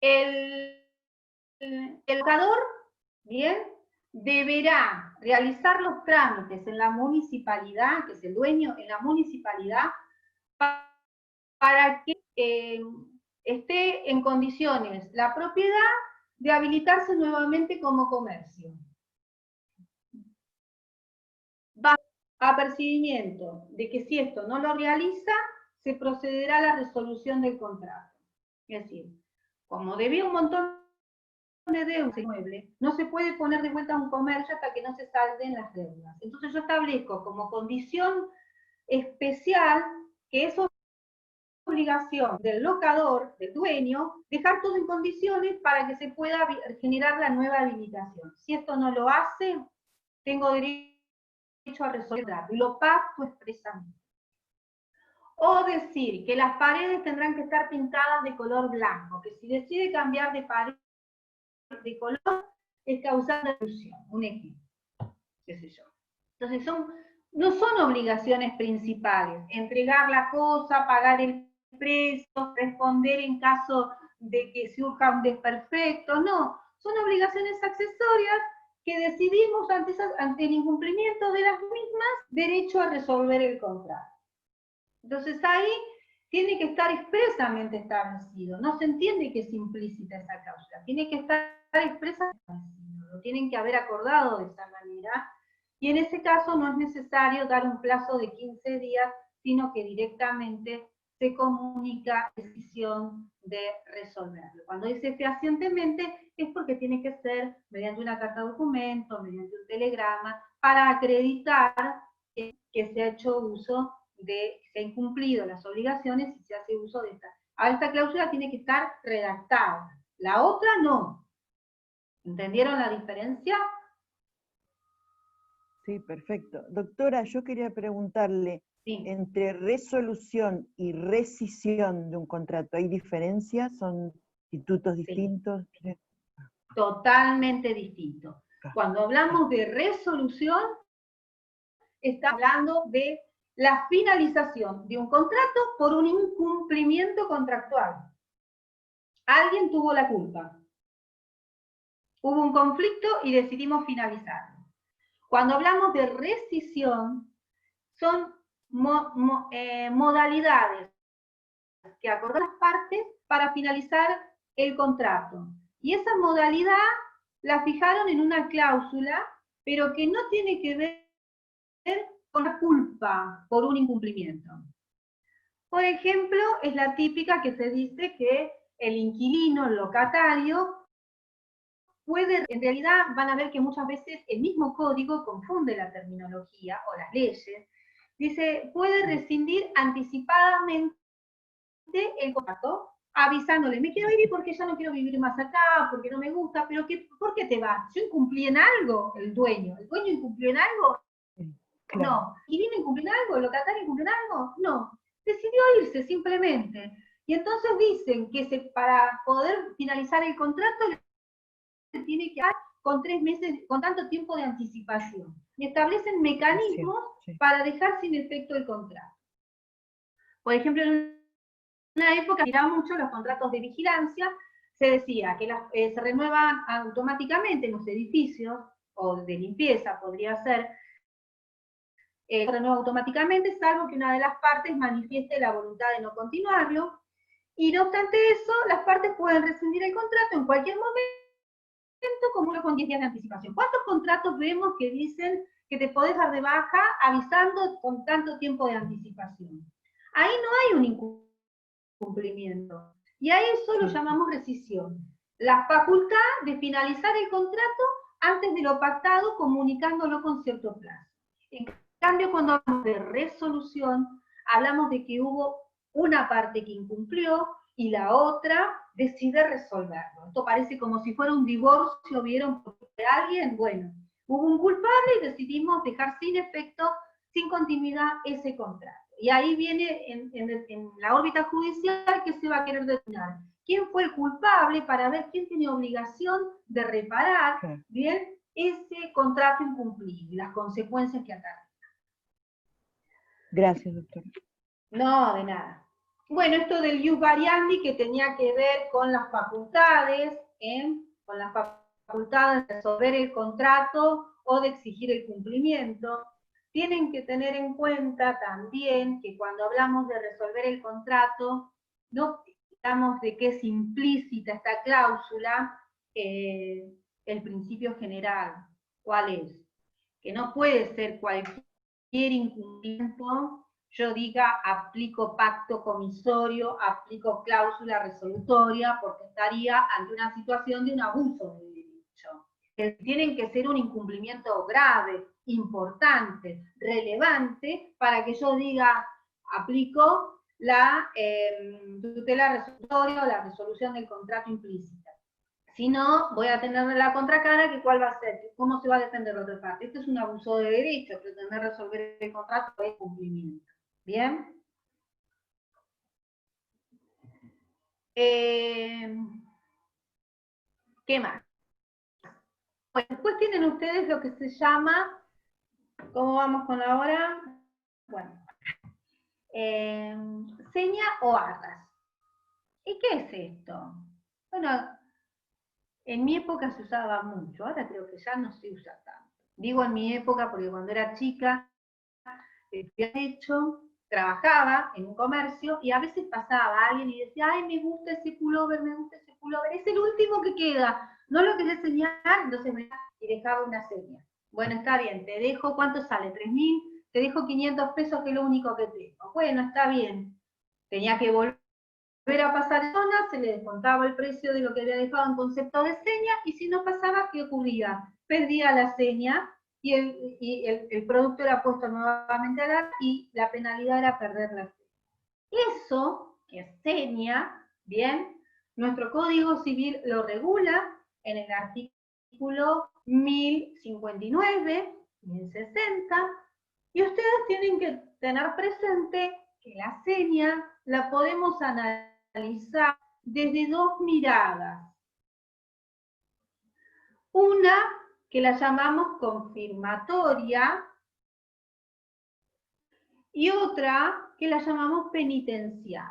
El locador, bien, deberá realizar los trámites en la municipalidad, que es el dueño, en la municipalidad, para que esté en condiciones la propiedad de habilitarse nuevamente como comercio. Va a apercibimiento de que si esto no lo realiza, se procederá a la resolución del contrato. Es decir, como debía un montón de deudas inmueble, no se puede poner de vuelta un comercio hasta que no se salden las deudas. Entonces yo establezco como condición especial que es obligación del locador, del dueño, dejar todo en condiciones para que se pueda generar la nueva habilitación. Si esto no lo hace, tengo derecho a resolverlo, lo pacto expresamente. O decir que las paredes tendrán que estar pintadas de color blanco, que si decide cambiar de pared de color, es causando ilusión, un ejemplo, qué sé yo. Entonces no son obligaciones principales, entregar la cosa, pagar el precio, responder en caso de que surja un desperfecto, no, son obligaciones accesorias que decidimos ante el incumplimiento de las mismas, derecho a resolver el contrato. Entonces ahí tiene que estar expresamente establecido. No se entiende que es implícita esa cláusula. Tiene que estar expresamente establecido. Lo tienen que haber acordado de esa manera. Y en ese caso no es necesario dar un plazo de 15 días, sino que directamente se comunica la decisión de resolverlo. Cuando dice fehacientemente es porque tiene que ser mediante una carta documento, mediante un telegrama, para acreditar que se ha hecho uso se han cumplido las obligaciones y se hace uso de esta. Ahora esta cláusula tiene que estar redactada, la otra no. ¿Entendieron la diferencia? Sí, perfecto. Doctora, yo quería preguntarle, Sí. entre resolución y rescisión de un contrato, ¿hay diferencias? ¿Son institutos distintos? Sí. Totalmente distinto. Cuando hablamos de resolución, está hablando de la finalización de un contrato por un incumplimiento contractual. Alguien tuvo la culpa. Hubo un conflicto y decidimos finalizarlo. Cuando hablamos de rescisión, son modalidades que acordan las partes para finalizar el contrato. Y esa modalidad la fijaron en una cláusula, pero que no tiene que ver con la culpa por un incumplimiento. Por ejemplo, es la típica que se dice que el inquilino, el locatario, puede, en realidad van a ver que muchas veces el mismo código confunde la terminología o las leyes. Dice, puede rescindir anticipadamente el contrato, avisándole, me quiero ir porque ya no quiero vivir más acá, porque no me gusta, pero ¿por qué te vas? ¿Yo incumplí en algo? ¿El dueño incumplió en algo? Claro. No. ¿Y vino a incumplir en algo? ¿El locatario incumplió en algo? No. Decidió irse simplemente. Y entonces dicen que para poder finalizar el contrato se tiene que dar con 3 meses, con tanto tiempo de anticipación. Y establecen mecanismos para dejar sin efecto el contrato. Por ejemplo, en una época miraba mucho los contratos de vigilancia, se decía que se renuevan automáticamente en los edificios, o de limpieza podría ser, se renueva automáticamente, salvo que una de las partes manifieste la voluntad de no continuarlo, y no obstante eso, las partes pueden rescindir el contrato en cualquier momento, como uno con 10 días de anticipación. ¿Cuántos contratos vemos que dicen que te podés dar de baja avisando con tanto tiempo de anticipación? Ahí no hay un incumplimiento. Y a eso lo llamamos rescisión. La facultad de finalizar el contrato antes de lo pactado, comunicándolo con cierto plazo. En cambio, cuando hablamos de resolución, hablamos de que hubo una parte que incumplió y la otra decide resolverlo. Esto parece como si fuera un divorcio, ¿vieron? De alguien, bueno, hubo un culpable y decidimos dejar sin efecto, sin continuidad, ese contrato. Y ahí viene en la órbita judicial que se va a querer determinar quién fue el culpable para ver quién tiene obligación de reparar, bien, ese contrato incumplido y las consecuencias que acarrea. Gracias, doctora. No, de nada. Bueno, esto del ius variandi que tenía que ver con las facultades, con las facultades de resolver el contrato o de exigir el cumplimiento. Tienen que tener en cuenta también que cuando hablamos de resolver el contrato, no hablamos de que es implícita esta cláusula, el principio general. ¿Cuál es? Que no puede ser cualquier incumplimiento, yo diga aplico pacto comisorio, aplico cláusula resolutoria, porque estaría ante una situación de un abuso de derecho. Tienen que ser un incumplimiento grave, importante, relevante, para que yo diga aplico la tutela resolutoria o la resolución del contrato implícita. Si no, voy a tener la contracara, que ¿cuál va a ser? ¿Cómo se va a defender la otra parte? Esto es un abuso de derecho, pretender resolver el contrato es cumplimiento. ¿Bien? ¿Qué más? Bueno, después tienen ustedes lo que se llama, ¿cómo vamos con la hora? Bueno, seña o arras. ¿Y qué es esto? Bueno, en mi época se usaba mucho, ahora creo que ya no se usa tanto. Digo en mi época porque cuando era chica, hecho, trabajaba en un comercio y a veces pasaba alguien y decía, ay, me gusta ese pullover, es el último que queda, no lo querés enseñar, entonces me y dejaba una seña. Bueno, está bien, te dejo, ¿cuánto sale? 3.000, te dejo 500 pesos, que es lo único que tengo. Bueno, está bien. Tenía que volver a pasar zona, se le descontaba el precio de lo que había dejado en concepto de seña, y si no pasaba, ¿qué ocurría? Perdía la seña, y el producto era puesto nuevamente a la, y la penalidad era perder la seña. Eso, que es seña, bien, nuestro Código Civil lo regula en el artículo 1059, 1060, y ustedes tienen que tener presente que la seña la podemos analizar desde dos miradas. Una que la llamamos confirmatoria y otra que la llamamos penitencial.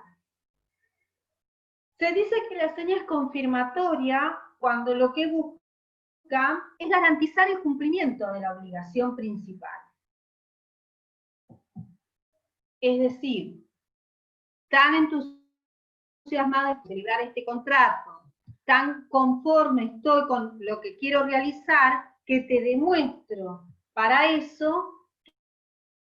Se dice que la seña es confirmatoria cuando lo que busca es garantizar el cumplimiento de la obligación principal. Es decir, tan entusiasmada de celebrar este contrato, tan conforme estoy con lo que quiero realizar, que te demuestro para eso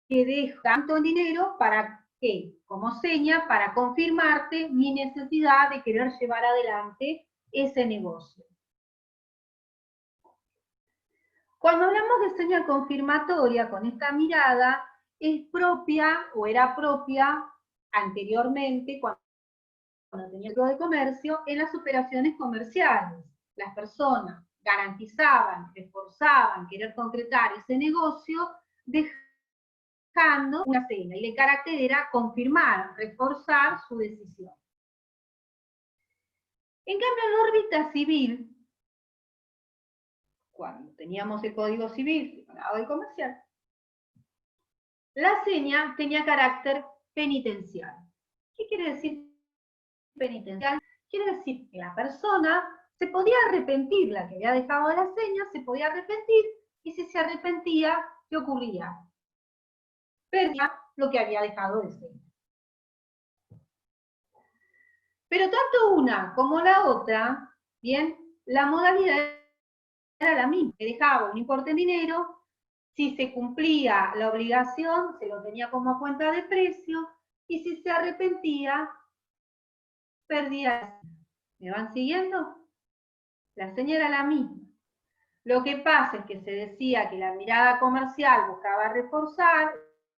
que dejo tanto dinero para que, como seña, para confirmarte mi necesidad de querer llevar adelante ese negocio. Cuando hablamos de seña confirmatoria con esta mirada, es propia o era propia anteriormente, cuando tenía el de comercio, en las operaciones comerciales. Las personas garantizaban, esforzaban querer concretar ese negocio, dejando una seña, y el carácter era confirmar, reforzar su decisión. En cambio, en la órbita civil, cuando teníamos el Código Civil separado del comercial, la seña tenía carácter penitencial. ¿Qué quiere decir penitencial? Quiere decir que la persona se podía arrepentir, la que había dejado la seña, se podía arrepentir, y si se arrepentía, ¿qué ocurría? Perdía lo que había dejado de seña. Pero tanto una como la otra, bien, la modalidad era la misma, que dejaba un importe en dinero, si se cumplía la obligación, se lo tenía como cuenta de precio, y si se arrepentía, perdía. ¿Me van siguiendo? La seña era la misma. Lo que pasa es que se decía que la mirada comercial buscaba reforzar,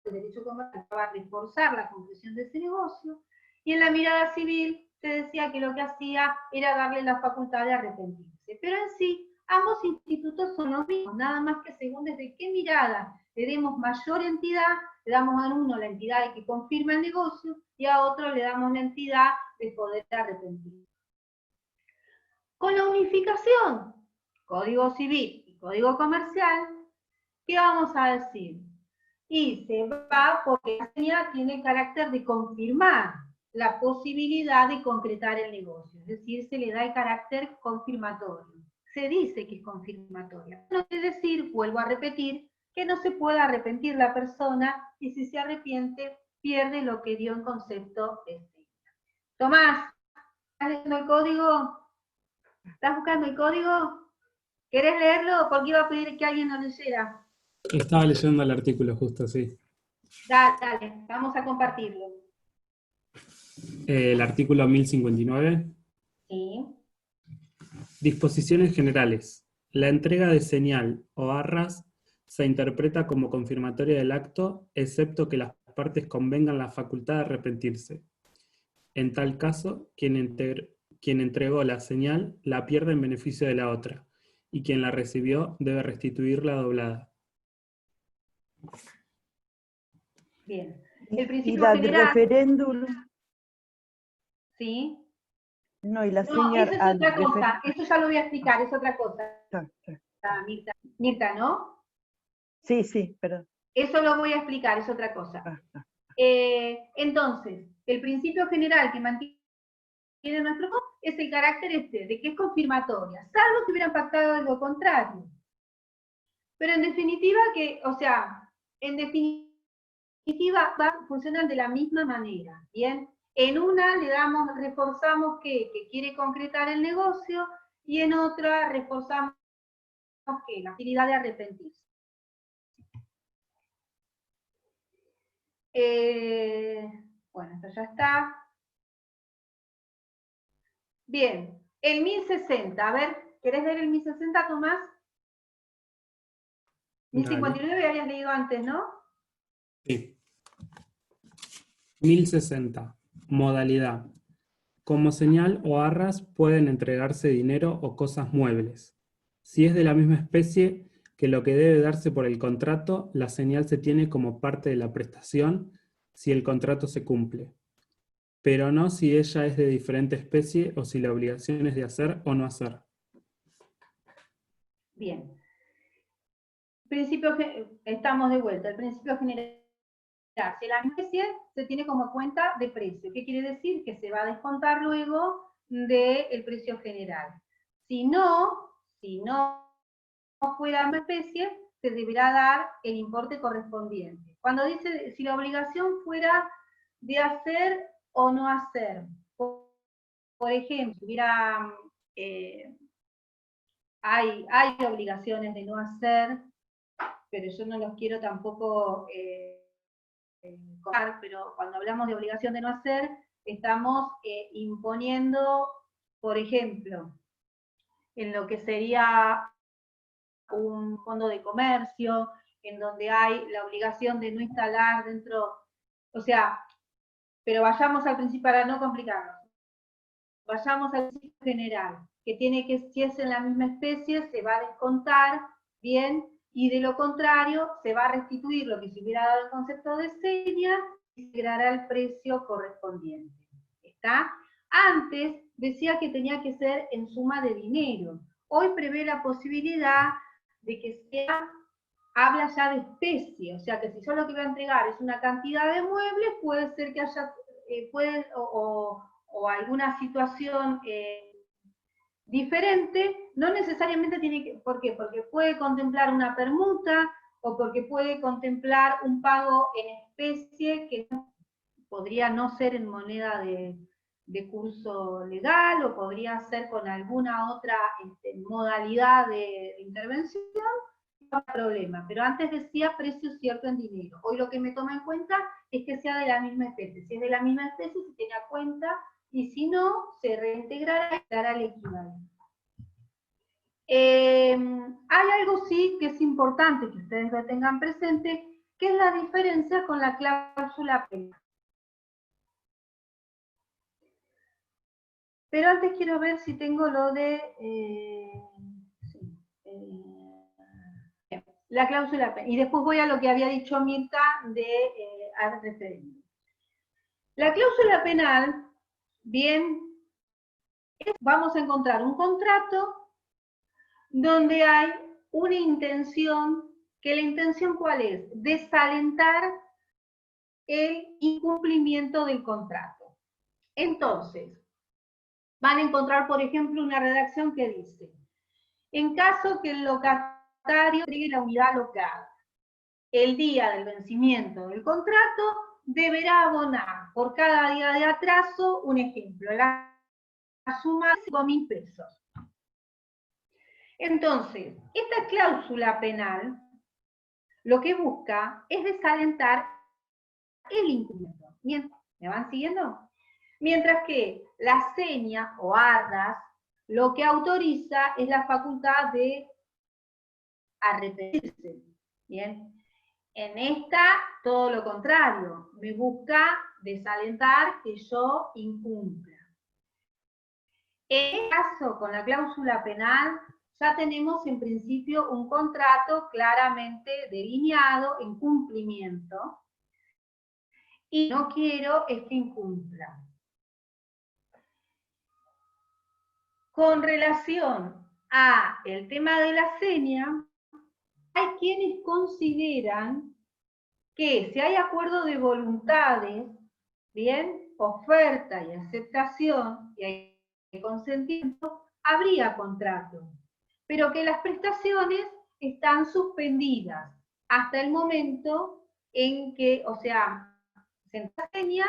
el derecho comercial buscaba reforzar la conclusión de ese negocio, y en la mirada civil se decía que lo que hacía era darle la facultad de arrepentirse. Pero en sí, ambos institutos son los mismos, nada más que según desde qué mirada le demos mayor entidad, le damos a uno la entidad de que confirma el negocio, y a otro le damos la entidad de poder arrepentirse. Con la unificación, Código Civil y Código Comercial, ¿qué vamos a decir? Y se va porque la seña tiene carácter de confirmar la posibilidad de concretar el negocio, es decir, se le da el carácter confirmatorio. Se dice que es confirmatoria. No quiere decir, vuelvo a repetir, que no se puede arrepentir la persona, y si se arrepiente, pierde lo que dio en concepto de seña. Tomás, ¿estás leyendo el código? ¿Estás buscando el código? ¿Querés leerlo? Porque iba a pedir que alguien lo leyera. Estaba leyendo el artículo justo, sí. Dale, vamos a compartirlo. El artículo 1059. Sí. Disposiciones generales. La entrega de señal o arras se interpreta como confirmatoria del acto, excepto que las partes convengan la facultad de arrepentirse. En tal caso, quien entregó la señal la pierde en beneficio de la otra, y quien la recibió debe restituirla doblada. Bien. El Y principio la general... referéndum, ¿Sí? no, y la No, seña eso es ad otra cosa. referéndum. Eso ya lo voy a explicar, es otra cosa, Está. Mirta, ¿no? Sí, perdón. Eso lo voy a explicar, es otra cosa. Entonces, el principio general que mantiene nuestro código es el carácter de que es confirmatoria, salvo que hubieran pactado de lo contrario. Pero en definitiva, en definitiva funcionan de la misma manera, ¿bien? En una reforzamos que quiere concretar el negocio, y en otra reforzamos que la actividad de arrepentirse. Bueno, esto ya está. Bien, el 1060, a ver, ¿querés ver el 1060, Tomás? 1059 habías leído antes, ¿no? Sí. 1060. Modalidad. Como señal o arras pueden entregarse dinero o cosas muebles. Si es de la misma especie que lo que debe darse por el contrato, la señal se tiene como parte de la prestación si el contrato se cumple, pero no si ella es de diferente especie o si la obligación es de hacer o no hacer. Bien. Estamos de vuelta. El principio general. Si la especie se tiene como cuenta de precio. ¿Qué quiere decir? Que se va a descontar luego del precio general. Si no fuera una especie, se deberá dar el importe correspondiente. Cuando dice si la obligación fuera de hacer o no hacer, por ejemplo, hay obligaciones de no hacer, pero yo no los quiero tampoco pero cuando hablamos de obligación de no hacer, estamos imponiendo, por ejemplo, en lo que sería un fondo de comercio, en donde hay la obligación de no instalar dentro, o sea, pero vayamos al principio para no complicarnos. Vayamos al principio general, que tiene que, si es en la misma especie, se va a descontar, bien, y de lo contrario, se va a restituir lo que se hubiera dado el concepto de seña y se dará el precio correspondiente. ¿Está? Antes decía que tenía que ser en suma de dinero. Hoy prevé la posibilidad de que habla ya de especie, o sea que si yo lo que voy a entregar es una cantidad de muebles, puede ser que haya, o alguna situación diferente, no necesariamente tiene que, ¿por qué? Porque puede contemplar una permuta, o porque puede contemplar un pago en especie que podría no ser en moneda de curso legal, o podría ser con alguna otra modalidad de intervención, no hay problema. Pero antes decía precio cierto en dinero. Hoy lo que me toma en cuenta es que sea de la misma especie. Si es de la misma especie, se tiene a cuenta, y si no, se reintegrará y dará el equivalente. Hay algo sí que es importante que ustedes lo tengan presente, que es la diferencia con la cláusula penal. Pero antes quiero ver si tengo lo de la cláusula penal. Y después voy a lo que había dicho Mirta de al referéndum. La cláusula penal, bien, vamos a encontrar un contrato donde hay una intención, que la intención ¿cuál es? Desalentar el incumplimiento del contrato. Entonces, van a encontrar, por ejemplo, una redacción que dice, en caso que el locatario entregue la unidad locada el día del vencimiento del contrato, deberá abonar por cada día de atraso, un ejemplo, la suma de 5.000 pesos. Entonces, esta cláusula penal lo que busca es desalentar el incumplimiento. ¿Me van siguiendo? Mientras que la seña o arras lo que autoriza es la facultad de arrepentirse. ¿Bien? En esta, todo lo contrario, me busca desalentar que yo incumpla. En este caso, con la cláusula penal, ya tenemos en principio un contrato claramente delineado en cumplimiento, y no quiero es que incumpla. Con relación a el tema de la seña, hay quienes consideran que si hay acuerdo de voluntades, bien, oferta y aceptación, y hay consentimiento, habría contrato, pero que las prestaciones están suspendidas hasta el momento en que, o sea, se seña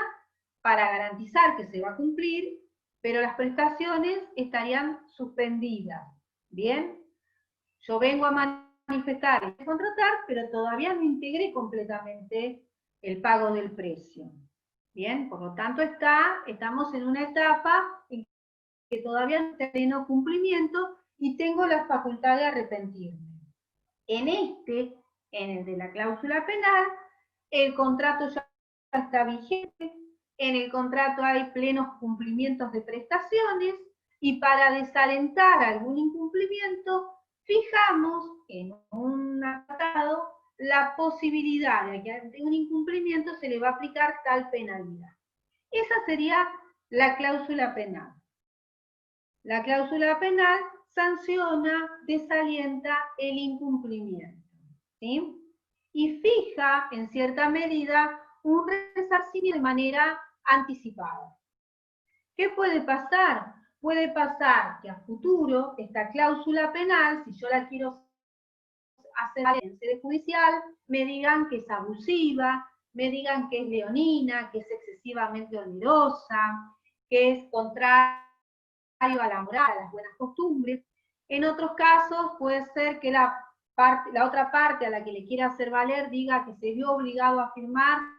para garantizar que se va a cumplir, pero las prestaciones estarían suspendidas. ¿Bien? Yo vengo a manifestar y a contratar, pero todavía no integré completamente el pago del precio. Bien, por lo tanto estamos en una etapa en que todavía no tengo cumplimiento y tengo la facultad de arrepentirme. En el de la cláusula penal, el contrato ya está vigente, en el contrato hay plenos cumplimientos de prestaciones, y para desalentar algún incumplimiento, fijamos en un tratado la posibilidad de que ante un incumplimiento se le va a aplicar tal penalidad. Esa sería la cláusula penal. La cláusula penal sanciona, desalienta el incumplimiento, ¿sí? Y fija, en cierta medida, un resarcimiento de manera anticipada. ¿Qué puede pasar? Puede pasar que a futuro esta cláusula penal, si yo la quiero hacer en sede judicial, me digan que es abusiva, me digan que es leonina, que es excesivamente onerosa, que es contraria a la moral, a las buenas costumbres. En otros casos puede ser que la otra parte a la que le quiera hacer valer diga que se vio obligado a firmarlo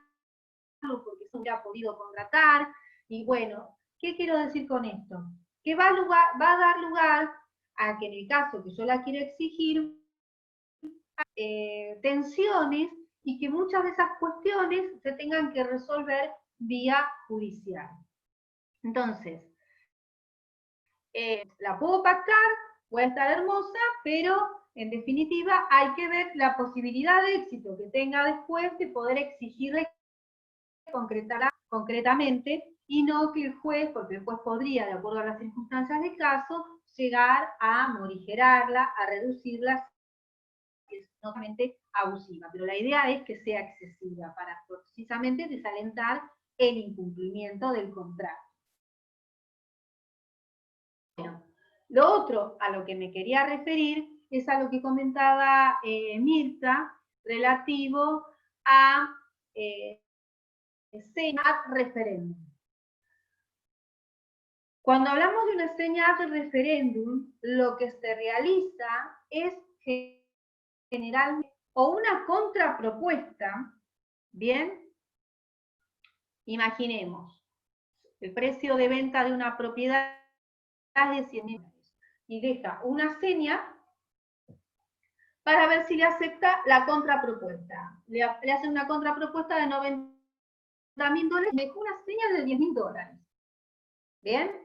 porque eso hubiera podido contratar. Y bueno, ¿qué quiero decir con esto? Que va a dar lugar a que en el caso que yo la quiero exigir, tensiones, y que muchas de esas cuestiones se tengan que resolver vía judicial. Entonces, la puedo pactar, puede estar hermosa, pero en definitiva hay que ver la posibilidad de éxito que tenga después de poder exigirle concretamente, y no que el juez, porque el juez podría, de acuerdo a las circunstancias del caso, llegar a morigerarla, a reducirla, que es totalmente abusiva. Pero la idea es que sea excesiva para precisamente desalentar el incumplimiento del contrato. Bueno, lo otro a lo que me quería referir es a lo que comentaba Mirta, relativo a seña ad referendum. Cuando hablamos de una seña ad referendum, lo que se realiza es generalmente o una contrapropuesta, ¿bien? Imaginemos, el precio de venta de una propiedad es de 100.000 y deja una seña para ver si le acepta la contrapropuesta. Le hace una contrapropuesta de $90.000 y dejó una seña de $10.000. ¿Bien?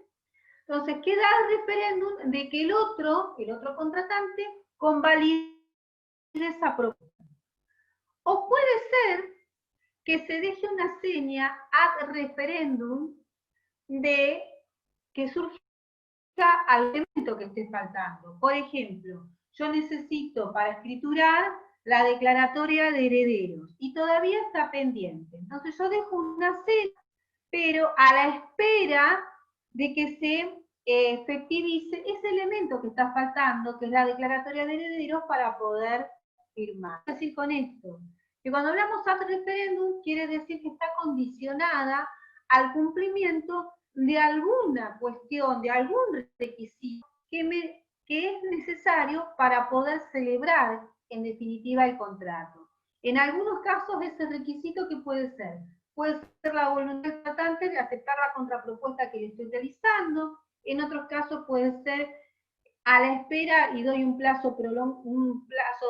Entonces queda el referéndum de que el otro contratante convalide esa propuesta. O puede ser que se deje una seña ad referéndum de que surja algún elemento que esté faltando. Por ejemplo, yo necesito para escriturar la declaratoria de herederos y todavía está pendiente. Entonces yo dejo una seña, pero a la espera de que se efectivice ese elemento que está faltando, que es la declaratoria de herederos, para poder firmar. ¿Qué decir con esto? Que cuando hablamos ad referéndum quiere decir que está condicionada al cumplimiento de alguna cuestión, de algún requisito que es necesario para poder celebrar en definitiva el contrato. En algunos casos ese requisito, ¿qué puede ser? Puede ser la voluntad del tratante de aceptar la contrapropuesta que le estoy realizando. En otros casos puede ser a la espera y doy un plazo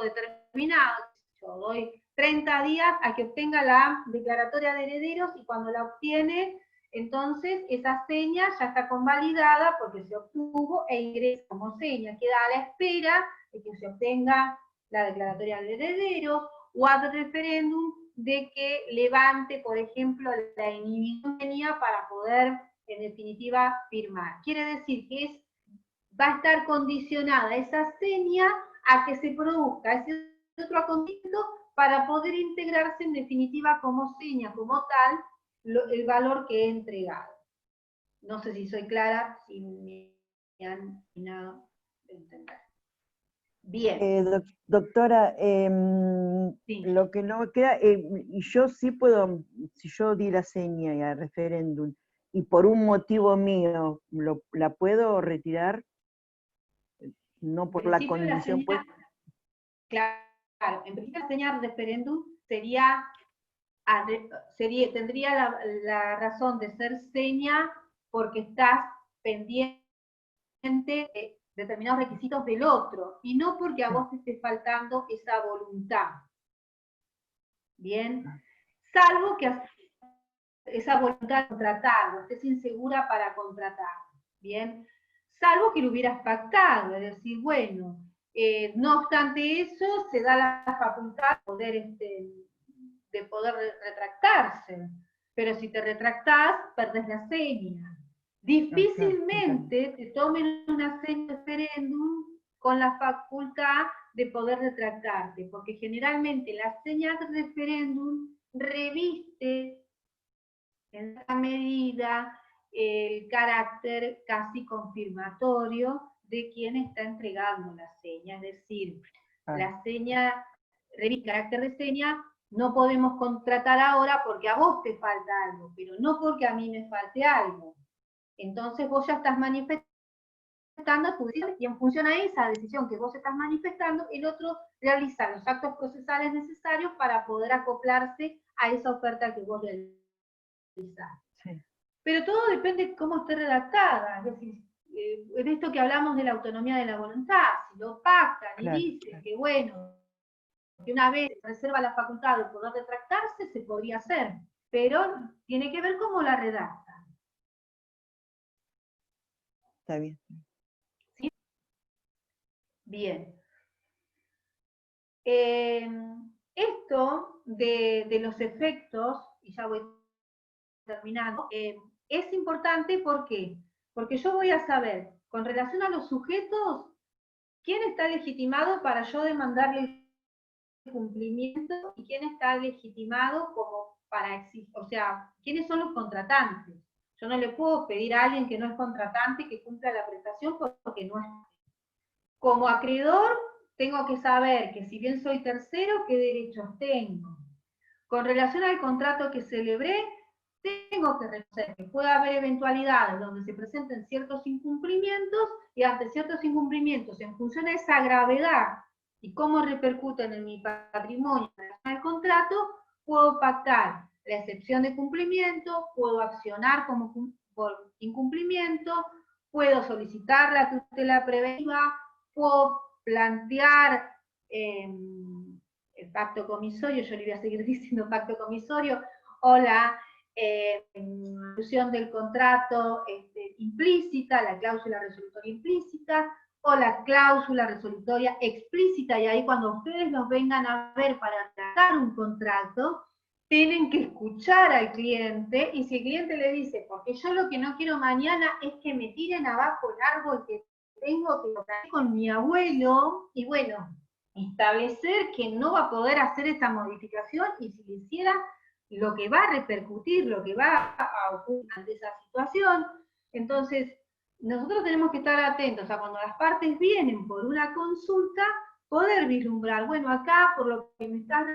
determinado. Yo doy 30 días a que obtenga la declaratoria de herederos, y cuando la obtiene, entonces esa seña ya está convalidada porque se obtuvo e ingresa como seña. Queda a la espera de que se obtenga la declaratoria de herederos o ad referéndum de que levante, por ejemplo, la inhibición para poder, en definitiva, firmar. Quiere decir que va a estar condicionada esa seña a que se produzca ese otro acontecimiento para poder integrarse, en definitiva, como seña, como tal, el valor que he entregado. No sé si soy clara, si me han terminado de entender. Bien. Doctora, Sí. lo que no queda, y yo sí puedo, si yo di la seña y al referéndum, y por un motivo mío la puedo retirar, no En por la principio la condición, pues. señal, claro, en principio la señal referéndum sería, tendría la razón de ser seña porque estás pendiente de determinados requisitos del otro, y no porque a vos te esté faltando esa voluntad. Bien, salvo que esa voluntad de contratarlo, estés insegura para contratar, bien, salvo que lo hubieras pactado, es decir, bueno, no obstante eso, se da la facultad de poder retractarse, pero si te retractás, perdés la seña. Difícilmente te tomen una seña de referéndum con la facultad de poder retractarte, porque generalmente la seña de referéndum reviste en esa medida el carácter casi confirmatorio de quien está entregando la seña, es decir, la seña, reviste carácter de seña, no podemos contratar ahora porque a vos te falta algo, pero no porque a mí me falte algo. Entonces vos ya estás manifestando tu decisión, y en función a esa decisión que vos estás manifestando, el otro realiza los actos procesales necesarios para poder acoplarse a esa oferta que vos realizás. Sí. Pero todo depende de cómo esté redactada, es decir, en esto que hablamos de la autonomía de la voluntad, si lo pactan y dicen que bueno, que una vez reserva la facultad de poder retractarse, se podría hacer, pero tiene que ver cómo la redactan. Está bien. ¿Sí? Bien. Esto de los efectos, y ya voy terminando, es importante, ¿por qué? Porque yo voy a saber, con relación a los sujetos, quién está legitimado para yo demandarle el cumplimiento y quién está legitimado como para exigir, o sea, quiénes son los contratantes. Yo no le puedo pedir a alguien que no es contratante que cumpla la prestación porque no es. Como acreedor, tengo que saber que si bien soy tercero, qué derechos tengo. Con relación al contrato que celebré, tengo que reconocer que puede haber eventualidades donde se presenten ciertos incumplimientos, y ante ciertos incumplimientos, en función de esa gravedad y cómo repercuten en mi patrimonio en el contrato, puedo pactar la excepción de cumplimiento, puedo accionar por incumplimiento, puedo solicitar la tutela preventiva, puedo plantear el pacto comisorio, yo le voy a seguir diciendo pacto comisorio, o la inclusión del contrato implícita, la cláusula resolutoria implícita, o la cláusula resolutoria explícita, y ahí cuando ustedes los vengan a ver para tratar un contrato, tienen que escuchar al cliente, y si el cliente le dice, porque yo lo que no quiero mañana es que me tiren abajo el árbol que tengo que tocar con mi abuelo, y bueno, establecer que no va a poder hacer esta modificación, y si lo hiciera, lo que va a repercutir, lo que va a ocurrir ante esa situación. Entonces, nosotros tenemos que estar atentos a cuando las partes vienen por una consulta, poder vislumbrar, bueno, acá, por lo que me estás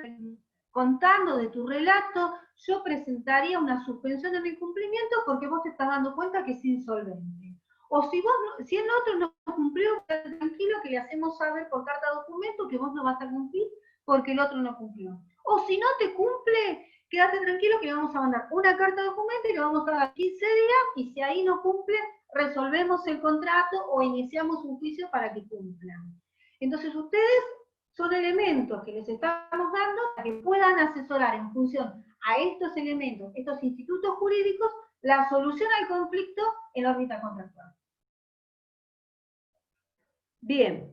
contando de tu relato, yo presentaría una suspensión en el cumplimiento porque vos te estás dando cuenta que es insolvente. O si si el otro no cumplió, tranquilo que le hacemos saber por carta documento que vos no vas a cumplir porque el otro no cumplió. O si no te cumple, quédate tranquilo que le vamos a mandar una carta documento y le vamos a dar 15 días, y si ahí no cumple, resolvemos el contrato o iniciamos un juicio para que cumplan. Entonces ustedes son elementos que les estamos dando para que puedan asesorar en función a estos elementos, estos institutos jurídicos, la solución al conflicto en la órbita contractual. Bien,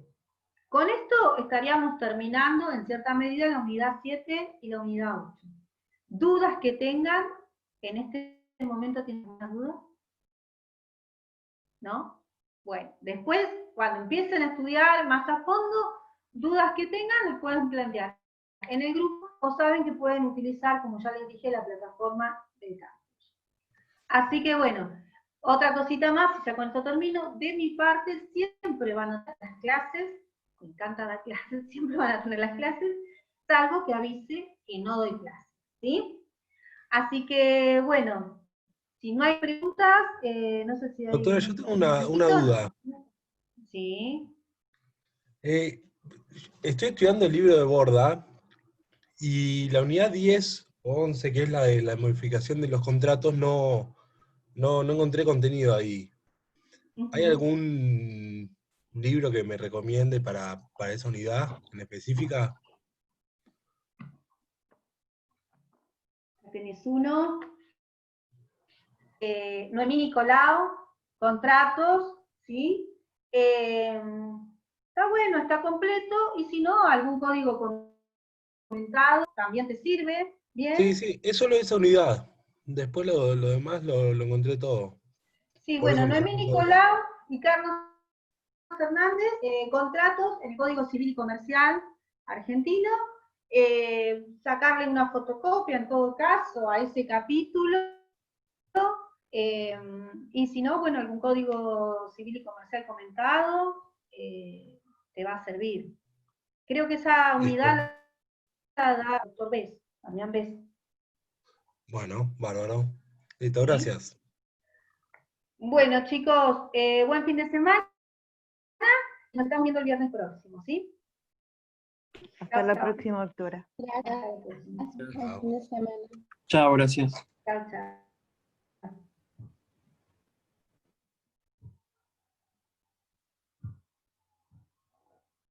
con esto estaríamos terminando en cierta medida la unidad 7 y la unidad 8. ¿Dudas que tengan? ¿En este momento tienen alguna duda? ¿No? Bueno, después, cuando empiecen a estudiar más a fondo, dudas que tengan, les pueden plantear en el grupo, o saben que pueden utilizar, como ya les dije, la plataforma del campus. Así que bueno, otra cosita más, y ya con esto termino, de mi parte siempre van a estar las clases me encanta dar clases, siempre van a tener las clases, salvo que avise que no doy clases, ¿sí? Así que, bueno, si no hay preguntas, no sé si hay... Doctora, yo tengo una duda. Sí. Estoy estudiando el libro de Borda y la unidad 10 o 11, que es la de la modificación de los contratos, no encontré contenido ahí. ¿Hay algún libro que me recomiende para esa unidad en específica? Tenés uno. Noemí Nicolau, contratos, ¿sí? Está bueno, está completo, y si no, algún código comentado también te sirve, ¿bien? Sí, es solo esa unidad. Después lo demás lo encontré todo. Sí, Por bueno, eso me Noemí surgió la duda. Nicolau y Carlos Fernández, contratos, el Código Civil y Comercial argentino, sacarle una fotocopia en todo caso a ese capítulo, y si no, bueno, algún Código Civil y Comercial comentado te va a servir. Creo que esa unidad la da el doctor Bess, Damián Bess. Bueno, bárbaro. Listo, ¿Sí? gracias. Bueno, chicos, buen fin de semana. Nos estamos viendo el viernes próximo, ¿sí? Hasta la próxima, doctora. Hasta la próxima. Chao. Chao, gracias. Chao, chao.